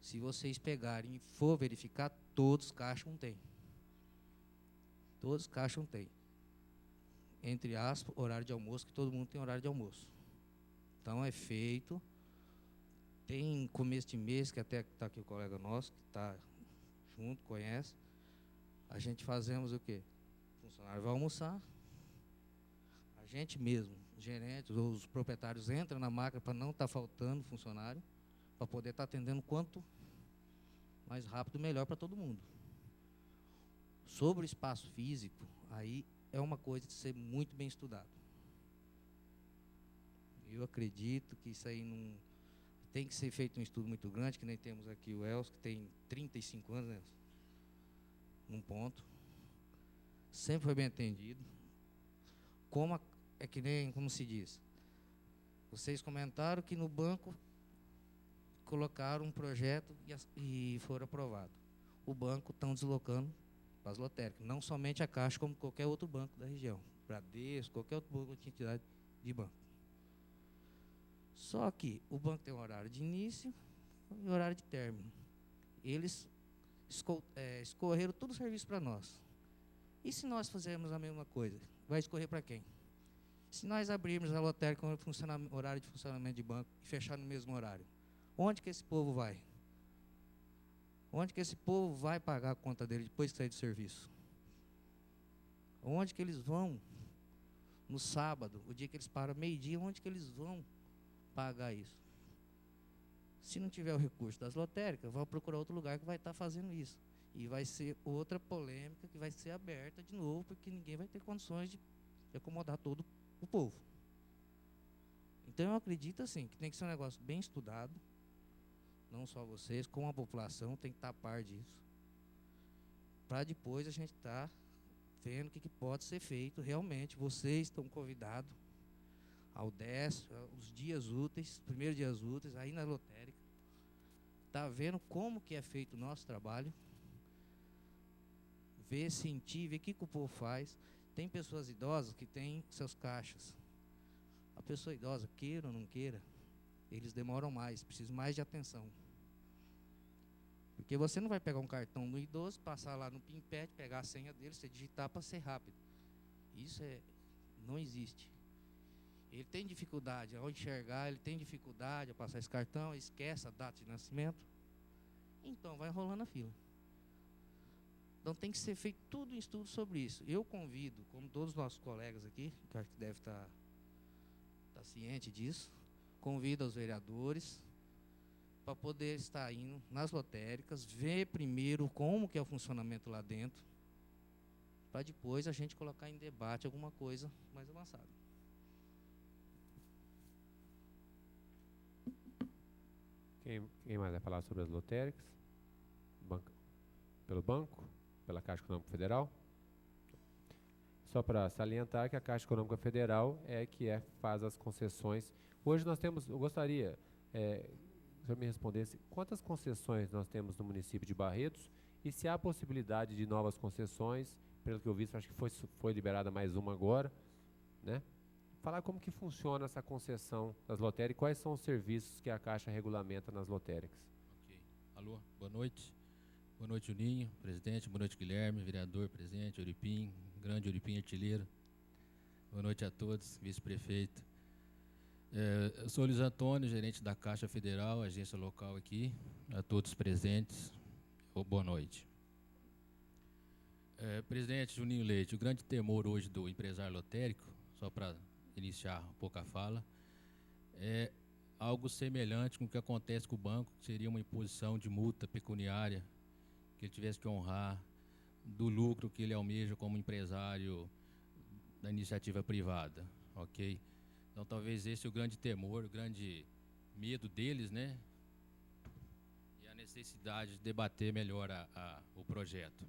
Se vocês pegarem e for verificar, todos os caixas têm. Todos os caixas têm. Entre aspas, horário de almoço, que todo mundo tem horário de almoço. Então, é feito. Tem começo de mês, que até está aqui o colega nosso, que está junto, conhece. A gente fazemos o quê? O funcionário vai almoçar. A gente mesmo, os gerentes ou os proprietários entram na máquina para não estar faltando funcionário, para poder estar atendendo quanto mais rápido, melhor para todo mundo. Sobre o espaço físico, aí é uma coisa de ser muito bem estudado. Eu acredito que isso aí não tem que ser feito um estudo muito grande, que nem temos aqui o Elcio, que tem 35 anos, né? Num ponto. Sempre foi bem atendido. É que nem, como se diz, vocês comentaram que no banco colocaram um projeto e foram aprovados. O banco estão deslocando para as lotéricas, não somente a Caixa, como qualquer outro banco da região, Bradesco, qualquer outra entidade de banco. Só que o banco tem um horário de início e horário de término. Eles escorreram todo o serviço para nós. E se nós fizermos a mesma coisa, vai escorrer para quem? Se nós abrirmos a lotérica com o horário de funcionamento de banco e fechar no mesmo horário, onde que esse povo vai? Onde que esse povo vai pagar a conta dele depois que sair do serviço? Onde que eles vão? No sábado, o dia que eles param meio-dia, onde que eles vão pagar isso? Se não tiver o recurso das lotéricas, vão procurar outro lugar que vai estar fazendo isso. E vai ser outra polêmica que vai ser aberta de novo, porque ninguém vai ter condições de acomodar todo o povo. Então eu acredito assim, que tem que ser um negócio bem estudado, não só vocês, como a população tem que estar a par disso, para depois a gente estar vendo o que pode ser feito. Realmente, vocês estão convidados ao 10, os dias úteis, primeiros dias úteis, aí na lotérica, tá vendo como que é feito o nosso trabalho, ver, sentir, ver o que o povo faz. Tem pessoas idosas que têm seus caixas. A pessoa idosa, queira ou não queira, eles demoram mais, precisam mais de atenção. Porque você não vai pegar um cartão do idoso, passar lá no PIN-PED, pegar a senha dele, você digitar para ser rápido. Isso não existe. Ele tem dificuldade ao enxergar, ele tem dificuldade a passar esse cartão, esquece a data de nascimento. Então, vai rolando a fila. Então, tem que ser feito tudo um estudo sobre isso. Eu convido, como todos os nossos colegas aqui, que acho que deve estar ciente disso, convido os vereadores para poder estar indo nas lotéricas, ver primeiro como que é o funcionamento lá dentro, para depois a gente colocar em debate alguma coisa mais avançada. Quem mais vai falar sobre as lotéricas? Pelo banco? Pela Caixa Econômica Federal? Só para salientar que a Caixa Econômica Federal faz as concessões. Hoje nós temos, eu gostaria, se o senhor me respondesse, quantas concessões nós temos no município de Barretos e se há possibilidade de novas concessões, pelo que eu vi, acho que foi liberada mais uma agora, né? Falar como que funciona essa concessão das lotéricas e quais são os serviços que a Caixa regulamenta nas lotéricas. Ok. Alô, boa noite. Boa noite, Juninho, presidente. Boa noite, Guilherme, vereador presente, Uripim, grande Uripim artilheiro. Boa noite a todos, vice-prefeito. Eu sou Luiz Antônio, gerente da Caixa Federal, agência local aqui, a todos presentes. Boa noite. Presidente Juninho Leite, o grande temor hoje do empresário lotérico, só para iniciar um pouco a fala, é algo semelhante com o que acontece com o banco, que seria uma imposição de multa pecuniária, que ele tivesse que honrar do lucro que ele almeja como empresário da iniciativa privada, ok? Então talvez esse é o grande temor, o grande medo deles, né? E a necessidade de debater melhor o projeto.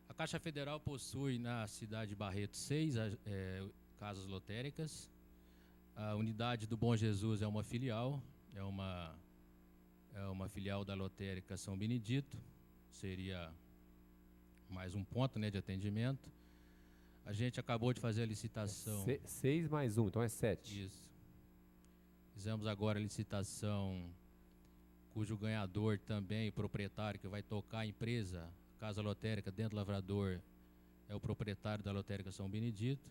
A Caixa Federal possui na cidade de Barreto 6 casas lotéricas. A unidade do Bom Jesus é uma filial, é uma filial da lotérica São Benedito, seria mais um ponto, né, de atendimento. A gente acabou de fazer a licitação. 6 mais 1, então é 7. Isso. Fizemos agora a licitação, cujo ganhador também, proprietário, que vai tocar a empresa, Casa Lotérica dentro do Lavrador, é o proprietário da lotérica São Benedito.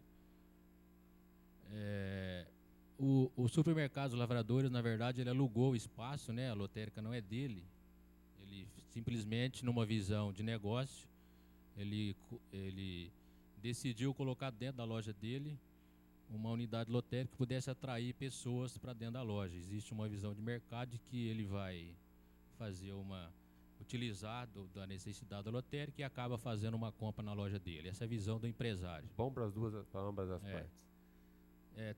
O supermercado dos Lavradores, na verdade, ele alugou o espaço, né? A lotérica não é dele. Ele simplesmente, numa visão de negócio, ele decidiu colocar dentro da loja dele uma unidade lotérica que pudesse atrair pessoas para dentro da loja. Existe uma visão de mercado de que ele vai fazer utilizar da necessidade da lotérica e acaba fazendo uma compra na loja dele. Essa é a visão do empresário. Bom para ambas as partes.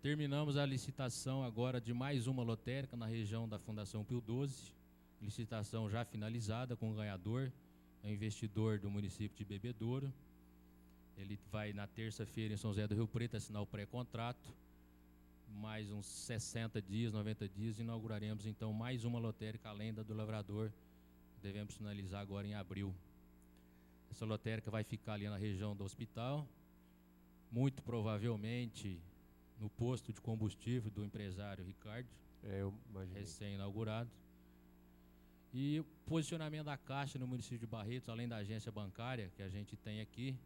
Terminamos a licitação agora de mais uma lotérica na região da Fundação Pio XII. Licitação já finalizada com o ganhador, é um investidor do município de Bebedouro. Ele vai na terça-feira em São José do Rio Preto assinar o pré-contrato. Mais uns 60 dias, 90 dias, inauguraremos então mais uma lotérica além da do Lavrador. Devemos finalizar agora em abril. Essa lotérica vai ficar ali na região do hospital, muito provavelmente no posto de combustível do empresário Ricardo, recém-inaugurado. E o posicionamento da Caixa no município de Barretos, além da agência bancária que a gente tem aqui,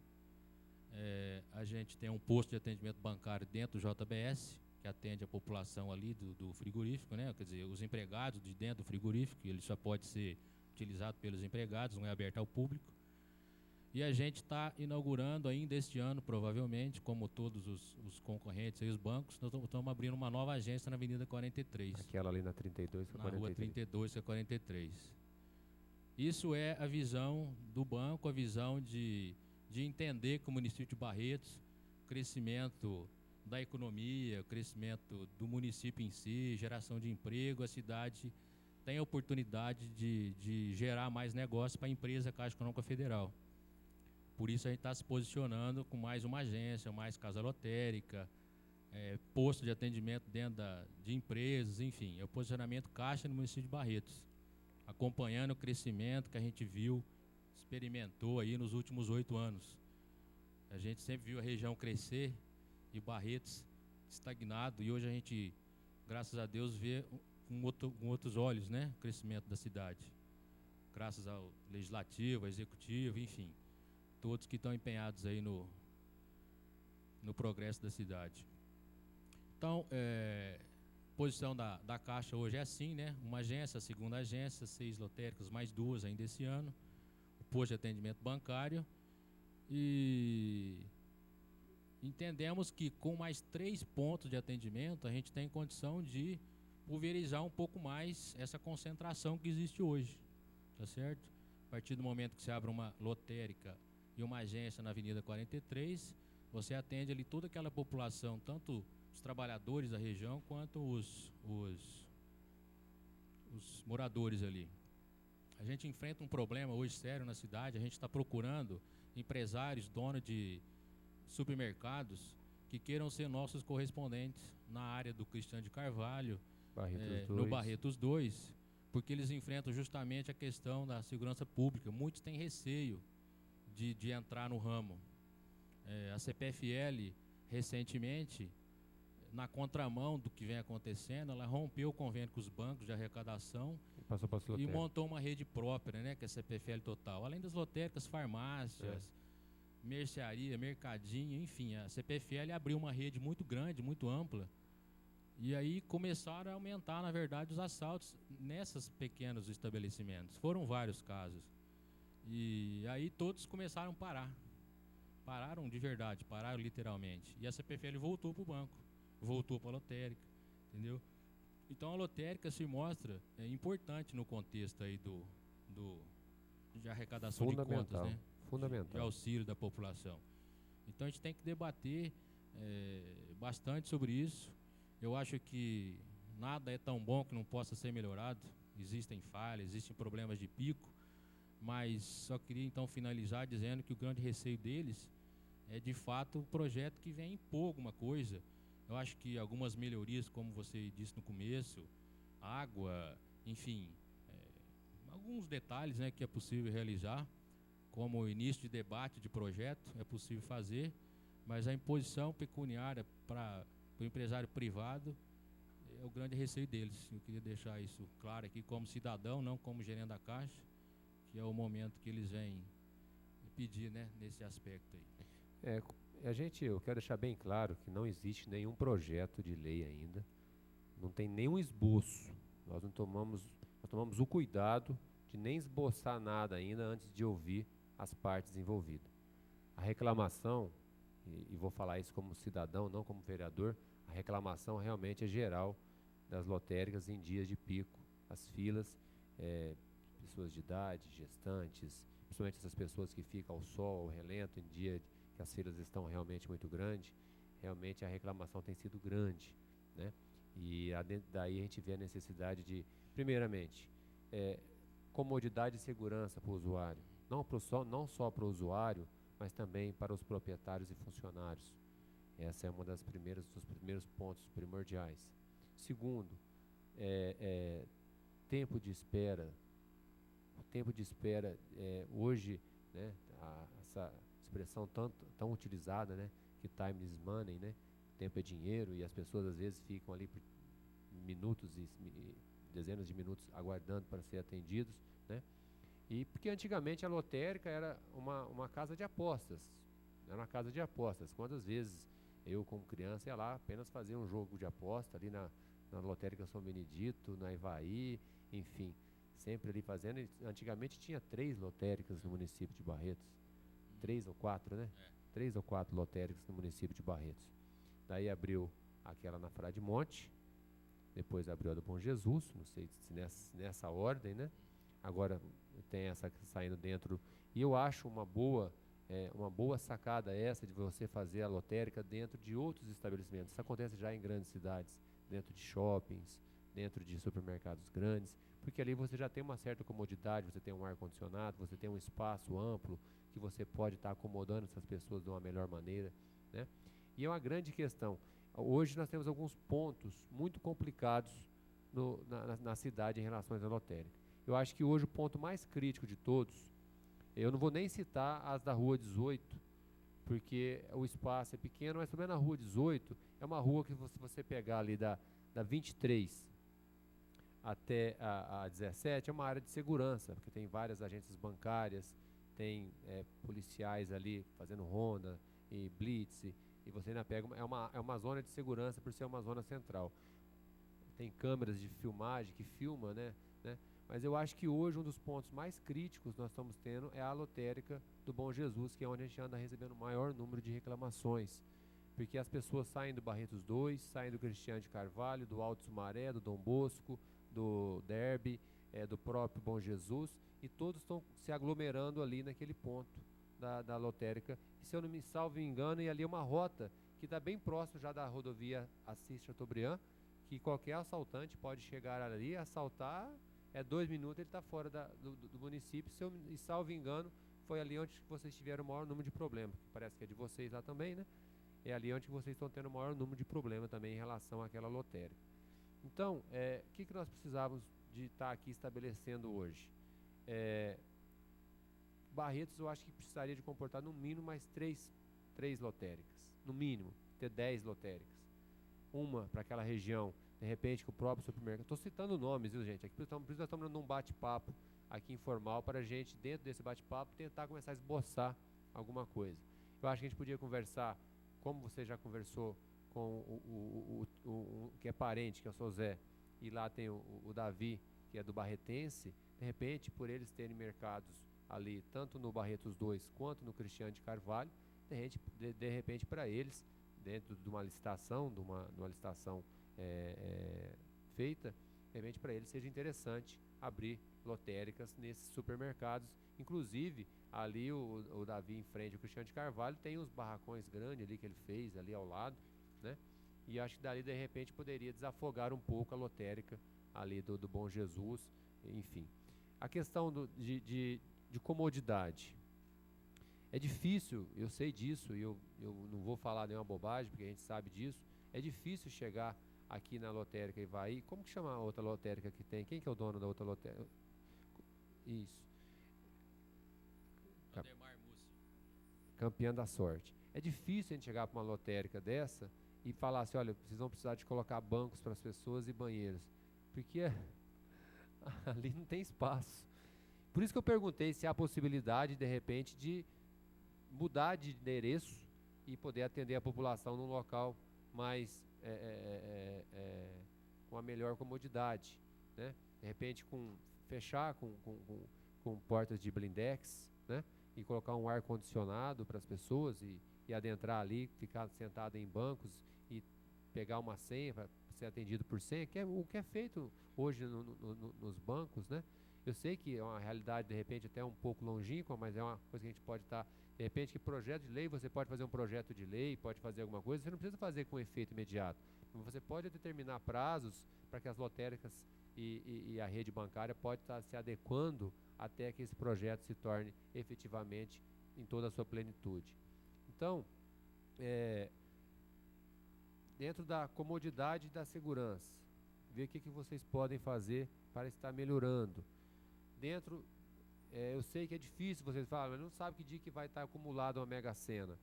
a gente tem um posto de atendimento bancário dentro do JBS, que atende a população ali do frigorífico, né? Quer dizer, os empregados de dentro do frigorífico, ele só pode ser utilizado pelos empregados, não é aberto ao público. E a gente está inaugurando ainda este ano, provavelmente, como todos os concorrentes e os bancos, nós estamos abrindo uma nova agência na Avenida 43. Aquela ali na 32, que é 43. Na rua 32, que é 43. Isso é a visão do banco, a visão de entender que o município de Barretos, o crescimento da economia, o crescimento do município em si, geração de emprego, a cidade tem a oportunidade de gerar mais negócio para a empresa Caixa Econômica Federal. Por isso a gente está se posicionando com mais uma agência, mais casa lotérica, posto de atendimento dentro de empresas, enfim, é o posicionamento Caixa no município de Barretos, acompanhando o crescimento que a gente viu, experimentou aí nos últimos 8 anos. A gente sempre viu a região crescer e Barretos estagnado, e hoje a gente, graças a Deus, vê com outros olhos, né, o crescimento da cidade, graças ao legislativo, ao executivo, enfim, todos que estão empenhados aí no progresso da cidade. Então, posição da Caixa hoje é assim, né, uma agência, a segunda agência, 6 lotéricas, mais 2 ainda esse ano, o posto de atendimento bancário, e entendemos que com mais 3 pontos de atendimento a gente tem condição de pulverizar um pouco mais essa concentração que existe hoje, tá certo? A partir do momento que se abre uma lotérica e uma agência na Avenida 43, você atende ali toda aquela população, tanto os trabalhadores da região quanto os moradores ali. A gente enfrenta um problema hoje sério na cidade, a gente está procurando empresários, donos de supermercados, que queiram ser nossos correspondentes na área do Cristiano de Carvalho, no Barretos 2, porque eles enfrentam justamente a questão da segurança pública. Muitos têm receio de entrar no ramo. A CPFL, recentemente, na contramão do que vem acontecendo, ela rompeu o convênio com os bancos de arrecadação e montou uma rede própria, né, que é a CPFL Total. Além das lotéricas, farmácias, mercearia, mercadinho, enfim, a CPFL abriu uma rede muito grande, muito ampla, e aí começaram a aumentar, na verdade, os assaltos nesses pequenos estabelecimentos. Foram vários casos. E aí todos começaram a parar. pararam de verdade, pararam literalmente. E a CPFL voltou para o banco, voltou para a lotérica, entendeu? Então a lotérica se mostra importante no contexto aí de arrecadação de contas, né? De Fundamental. auxílio da população. Então a gente tem que debater bastante sobre isso. Eu acho que nada é tão bom que não possa ser melhorado. Existem falhas, existem problemas de pico, mas só queria então finalizar dizendo que o grande receio deles é de fato o projeto que vem impor alguma coisa. Eu acho que algumas melhorias, como você disse no começo, água, enfim, alguns detalhes, né, que é possível realizar, como o início de debate de projeto, é possível fazer, mas a imposição pecuniária para o empresário privado é o grande receio deles. Eu queria deixar isso claro aqui como cidadão, não como gerente da Caixa, que é o momento que eles vêm pedir, né, nesse aspecto aí. Eu quero deixar bem claro que não existe nenhum projeto de lei ainda, não tem nenhum esboço. Nós tomamos o cuidado de nem esboçar nada ainda antes de ouvir as partes envolvidas. A reclamação, e vou falar isso como cidadão, não como vereador, a reclamação realmente é geral das lotéricas em dias de pico. As filas, pessoas de idade, gestantes, principalmente essas pessoas que ficam ao sol, ao relento, em dia que as filas estão realmente muito grandes, realmente a reclamação tem sido grande, né? E daí a gente vê a necessidade de, primeiramente, comodidade e segurança para o usuário, não só para o usuário, mas também para os proprietários e funcionários. Essa é uma dos primeiros pontos primordiais. Segundo, tempo de espera. O tempo de espera, hoje, né, essa expressão tão utilizada, né, que time is money, né, tempo é dinheiro, e as pessoas às vezes ficam ali por minutos e dezenas de minutos aguardando para ser atendidos, né? E porque antigamente a lotérica era uma casa de apostas, era uma casa de apostas. Quantas vezes eu, como criança, ia lá apenas fazer um jogo de aposta ali na lotérica São Benedito, na Ivaí, enfim, sempre ali fazendo. E antigamente tinha 3 lotéricas no município de Barretos, 3 ou 4, né? 3 ou 4 lotéricas no município de Barretos. Daí abriu aquela na Frade Monte, depois abriu a do Bom Jesus, não sei se nessa ordem, né? Agora tem essa saindo dentro, e eu acho uma boa sacada essa de você fazer a lotérica dentro de outros estabelecimentos. Isso acontece já em grandes cidades, dentro de shoppings, dentro de supermercados grandes, porque ali você já tem uma certa comodidade, você tem um ar-condicionado, você tem um espaço amplo que você pode estar acomodando essas pessoas de uma melhor maneira, né? E é uma grande questão. Hoje nós temos alguns pontos muito complicados na cidade em relação à lotérica. Eu acho que hoje o ponto mais crítico de todos, eu não vou nem citar as da Rua 18, porque o espaço é pequeno, mas também na Rua 18 é uma rua que se você pegar ali da 23 até a 17, é uma área de segurança, porque tem várias agências bancárias, tem policiais ali fazendo ronda e blitz, e você ainda pega, é uma zona de segurança por ser uma zona central. Tem câmeras de filmagem que filma, né? Mas eu acho que hoje um dos pontos mais críticos nós estamos tendo é a lotérica do Bom Jesus, que é onde a gente anda recebendo o maior número de reclamações. Porque as pessoas saem do Barretos 2, saem do Cristiano de Carvalho, do Alto Sumaré, do Dom Bosco, do Derby, do próprio Bom Jesus, e todos estão se aglomerando ali naquele ponto da lotérica. E se eu não me salvo engano, e ali é uma rota que está bem próximo já da rodovia Assis Chateaubriand, que qualquer assaltante pode chegar ali, assaltar, 2 minutos ele está fora do município. E salvo engano, foi ali onde vocês tiveram o maior número de problemas, que parece que é de vocês lá também, né? É ali onde vocês estão tendo o maior número de problemas também em relação àquela lotérica. Então, o que nós precisávamos de estar aqui estabelecendo hoje? Barretos, eu acho que precisaria de comportar no mínimo mais 3 lotéricas, no mínimo, ter 10 lotéricas. Uma para aquela região, de repente, com o próprio supermercado. Estou citando nomes, viu, gente? Aqui por isso nós estamos dando um bate-papo aqui informal para a gente, dentro desse bate-papo, tentar começar a esboçar alguma coisa. Eu acho que a gente podia conversar, como você já conversou com o que é parente, que é o seu Zé, e lá tem o Davi, que é do Barretense, de repente, por eles terem mercados ali, tanto no Barretos 2 quanto no Cristiano de Carvalho, de repente para eles, dentro de uma licitação, de uma licitação feita, de repente para eles seja interessante abrir lotéricas nesses supermercados. Inclusive, ali o Davi, em frente ao Cristiano de Carvalho, tem uns barracões grandes ali que ele fez ali ao lado, né? E acho que dali, de repente, poderia desafogar um pouco a lotérica ali do Bom Jesus, enfim. A questão de comodidade. É difícil, eu sei disso, e eu não vou falar nenhuma bobagem, porque a gente sabe disso. É difícil chegar aqui na lotérica Ivaí. Como que chama a outra lotérica que tem? Quem que é o dono da outra lotérica? Isso. Ademar Múcio. Campeã da sorte. É difícil a gente chegar para uma lotérica dessa e falar assim, olha, vocês vão precisar de colocar bancos para as pessoas e banheiros. Porque ali não tem espaço. Por isso que eu perguntei se há possibilidade, de repente, de mudar de endereço e poder atender a população num local mais com a melhor comodidade, né? De repente fechar com portas de blindex, né? E colocar um ar condicionado para as pessoas e adentrar ali, ficar sentado em bancos e pegar uma senha para ser atendido por senha, que é o que é feito hoje nos bancos, né? Eu sei que é uma realidade, de repente, até um pouco longínqua, mas é uma coisa que a gente pode estar, de repente, que projeto de lei, você pode fazer um projeto de lei, pode fazer alguma coisa, você não precisa fazer com efeito imediato. Você pode determinar prazos para que as lotéricas e a rede bancária pode estar se adequando até que esse projeto se torne efetivamente em toda a sua plenitude. Então, dentro da comodidade e da segurança, ver o que vocês podem fazer para estar melhorando. Dentro, eu sei que é difícil, vocês falam, mas não sabe que dia que vai estar acumulado uma Mega Sena.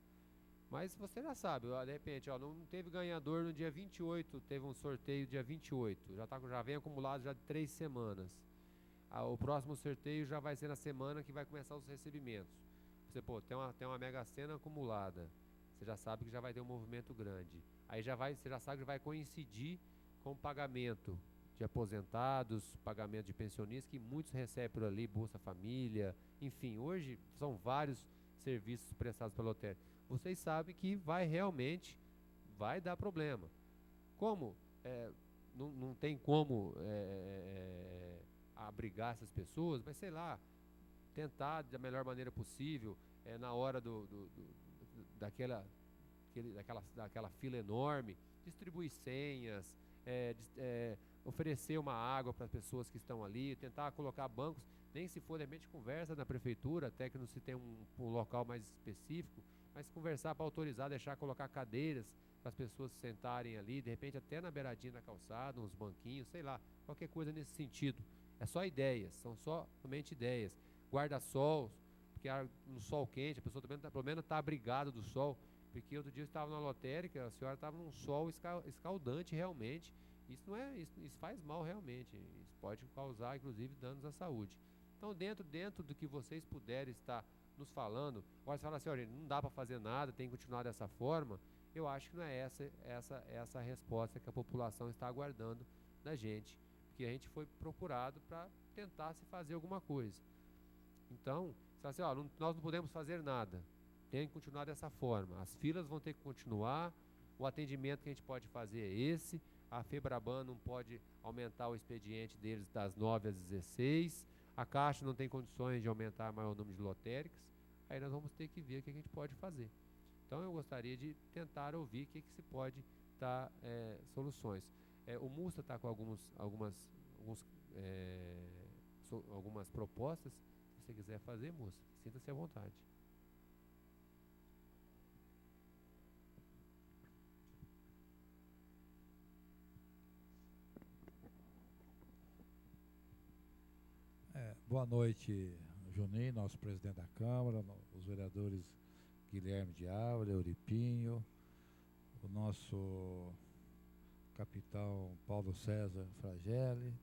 Mas você já sabe, de repente, não teve ganhador no dia 28, teve um sorteio dia 28, já vem acumulado já de 3 semanas. O próximo sorteio já vai ser na semana que vai começar os recebimentos. Você, tem uma Mega Sena acumulada, você já sabe que já vai ter um movimento grande. Aí você já sabe que vai coincidir com o pagamento de aposentados, pagamento de pensionistas, que muitos recebem por ali, Bolsa Família, enfim, hoje são vários serviços prestados pela lotérica. Vocês sabem que realmente vai dar problema. Como não tem como abrigar essas pessoas, mas sei lá, tentar da melhor maneira possível, na hora daquela fila enorme, distribuir senhas, oferecer uma água para as pessoas que estão ali, tentar colocar bancos, nem se for de repente conversa na prefeitura, até que não se tem um local mais específico, mas conversar para autorizar, colocar cadeiras para as pessoas se sentarem ali, de repente até na beiradinha da calçada, uns banquinhos, sei lá, qualquer coisa nesse sentido. É só ideias, são somente ideias. Guarda-sol, porque no sol quente, a pessoa também pelo menos está abrigada do sol, porque outro dia eu estava na lotérica, a senhora estava num sol escaldante realmente. Isso faz mal realmente, isso pode causar inclusive danos à saúde. Então dentro do que vocês puderem estar nos falando, ou você fala assim, olha, não dá para fazer nada, tem que continuar dessa forma, eu acho que não é essa a resposta que a população está aguardando da gente, porque a gente foi procurado para tentar se fazer alguma coisa. Então, você fala assim, nós não podemos fazer nada, tem que continuar dessa forma, as filas vão ter que continuar, o atendimento que a gente pode fazer é esse, a FEBRABAN não pode aumentar o expediente deles das 9 às 16, a Caixa não tem condições de aumentar mais o número de lotéricas, aí nós vamos ter que ver o que a gente pode fazer. Então eu gostaria de tentar ouvir o que se pode dar soluções. O MUSTA está com algumas propostas, se você quiser fazer, MUSTA, sinta-se à vontade. Boa noite, Juninho, nosso presidente da Câmara, os vereadores Guilherme de Ávila, Euripinho, o nosso capitão Paulo César Fragelli.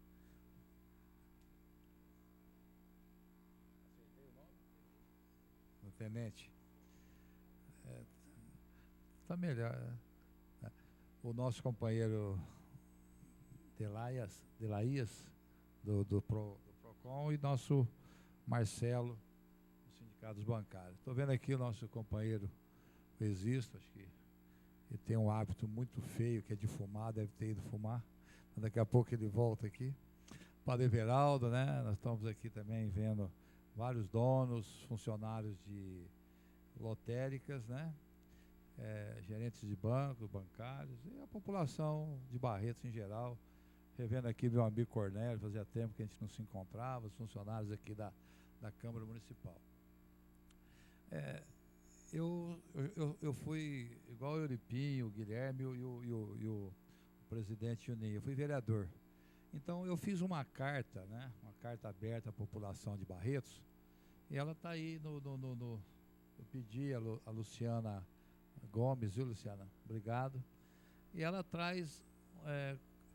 O tenente. Está melhor, né? O nosso companheiro Delaías, do PROCON, e nosso Marcelo, do Sindicato dos Bancários. Estou vendo aqui o nosso companheiro existo, acho que ele tem um hábito muito feio, que é de fumar, deve ter ido fumar. Daqui a pouco ele volta aqui. Padre Everaldo, né? Nós estamos aqui também vendo vários donos, funcionários de lotéricas, né? Gerentes de banco, bancários, e a população de Barretos em geral. Revendo aqui meu amigo Cornélio, fazia tempo que a gente não se encontrava, os funcionários aqui da Câmara Municipal. Eu fui igual o Euripinho, o Guilherme e o presidente Juninho, eu fui vereador. Então eu fiz uma carta, né? Uma carta aberta à população de Barretos, e ela está aí eu pedi a Luciana Gomes, viu, Luciana? Obrigado. E ela traz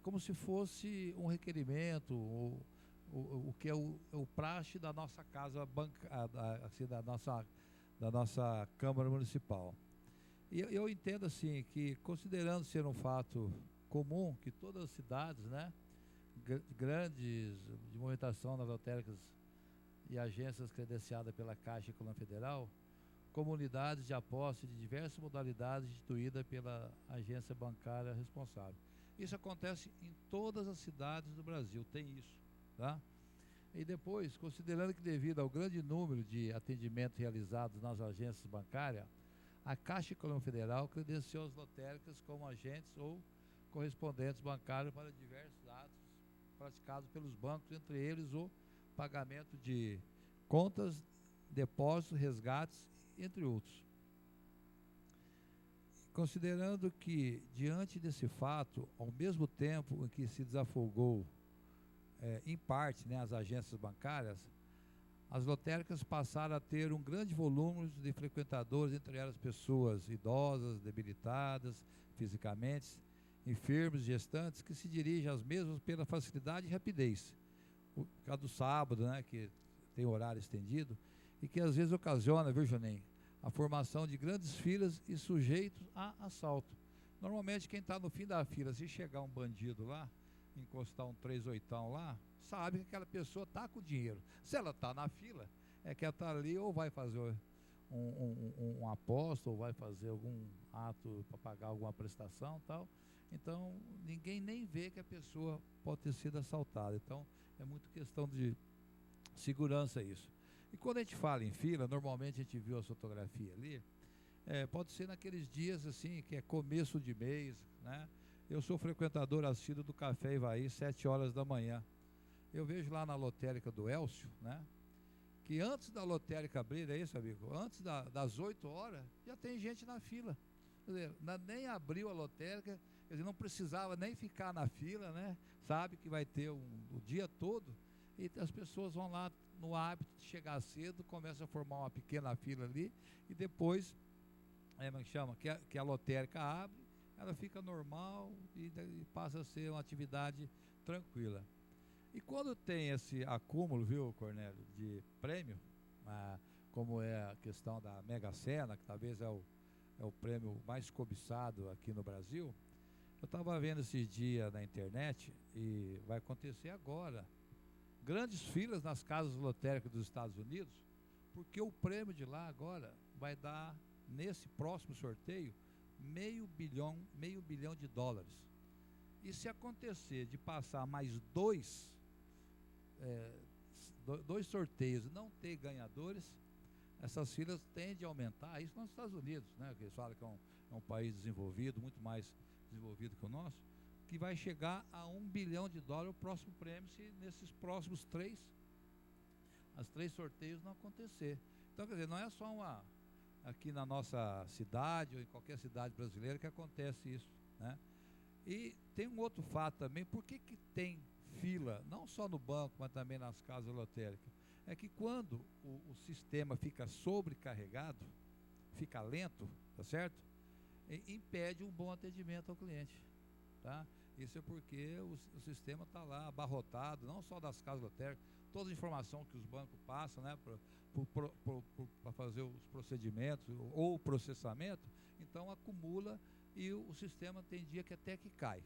como se fosse um requerimento, o que é o praxe da nossa casa assim, da nossa Câmara Municipal. E eu entendo assim que, considerando ser um fato comum, que todas as cidades, né, grandes de movimentação nas lotéricas e agências credenciadas pela Caixa Econômica Federal, comunidades de aposta de diversas modalidades instituídas pela agência bancária responsável. Isso acontece em todas as cidades do Brasil, tem isso, tá? E depois, considerando que devido ao grande número de atendimentos realizados nas agências bancárias, a Caixa Econômica Federal credenciou as lotéricas como agentes ou correspondentes bancários para diversos atos praticados pelos bancos, entre eles o pagamento de contas, depósitos, resgates, entre outros. Considerando que, diante desse fato, ao mesmo tempo em que se desafogou, em parte, né, as agências bancárias, as lotéricas passaram a ter um grande volume de frequentadores, entre elas pessoas idosas, debilitadas fisicamente, enfermos, gestantes, que se dirigem às mesmas pela facilidade e rapidez. Por causa do sábado, né, que tem horário estendido, e que às vezes ocasiona, viu, Juninho, a formação de grandes filas e sujeitos a assalto. Normalmente quem está no fim da fila, se chegar um bandido lá, encostar um 38 lá, sabe que aquela pessoa está com dinheiro. Se ela está na fila, é que ela está ali ou vai fazer um aposta, ou vai fazer algum ato para pagar alguma prestação e tal. Então, ninguém nem vê que a pessoa pode ter sido assaltada. Então, é muito questão de segurança isso. E quando a gente fala em fila, normalmente a gente viu a fotografia ali, pode ser naqueles dias assim, que é começo de mês, né? Eu sou frequentador assíduo do Café Ivaí, 7 horas da manhã. Eu vejo lá na lotérica do Elcio, né, que antes da lotérica abrir, é isso, amigo? Antes das 8 horas, já tem gente na fila. Quer dizer, nem abriu a lotérica, quer dizer, não precisava nem ficar na fila, né? Sabe que vai ter o dia todo, e as pessoas vão lá no hábito de chegar cedo, começa a formar uma pequena fila ali, e depois, que a lotérica abre, ela fica normal e passa a ser uma atividade tranquila. E quando tem esse acúmulo, viu, Cornélio, de prêmio, como é a questão da Mega Sena, que talvez é o prêmio mais cobiçado aqui no Brasil, eu estava vendo esses dias na internet, e vai acontecer agora, grandes filas nas casas lotéricas dos Estados Unidos, porque o prêmio de lá agora vai dar, nesse próximo sorteio, meio bilhão de dólares. E se acontecer de passar mais dois sorteios e não ter ganhadores, essas filas tendem a aumentar. Isso nos Estados Unidos, né, que eles falam que é um país desenvolvido, muito mais desenvolvido que o nosso, que vai chegar a $1 bilhão o próximo prêmio, se nesses próximos três sorteios não acontecer. Então, quer dizer, não é só aqui na nossa cidade ou em qualquer cidade brasileira que acontece isso, né? E tem um outro fato também. Por que tem fila, não só no banco, mas também nas casas lotéricas? É que quando o sistema fica sobrecarregado, fica lento, tá certo? Impede um bom atendimento ao cliente, tá? Isso é porque o sistema está lá abarrotado, não só das casas lotéricas, toda a informação que os bancos passam, né, para fazer os procedimentos ou o processamento, então acumula, e o sistema tem dia que até que cai.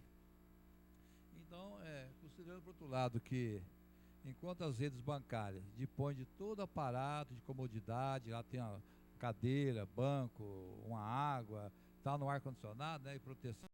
Então, considerando por outro lado que, enquanto as redes bancárias dispõem de todo aparato de comodidade, lá tem cadeira, banco, uma água, tal, no ar-condicionado, né, e proteção.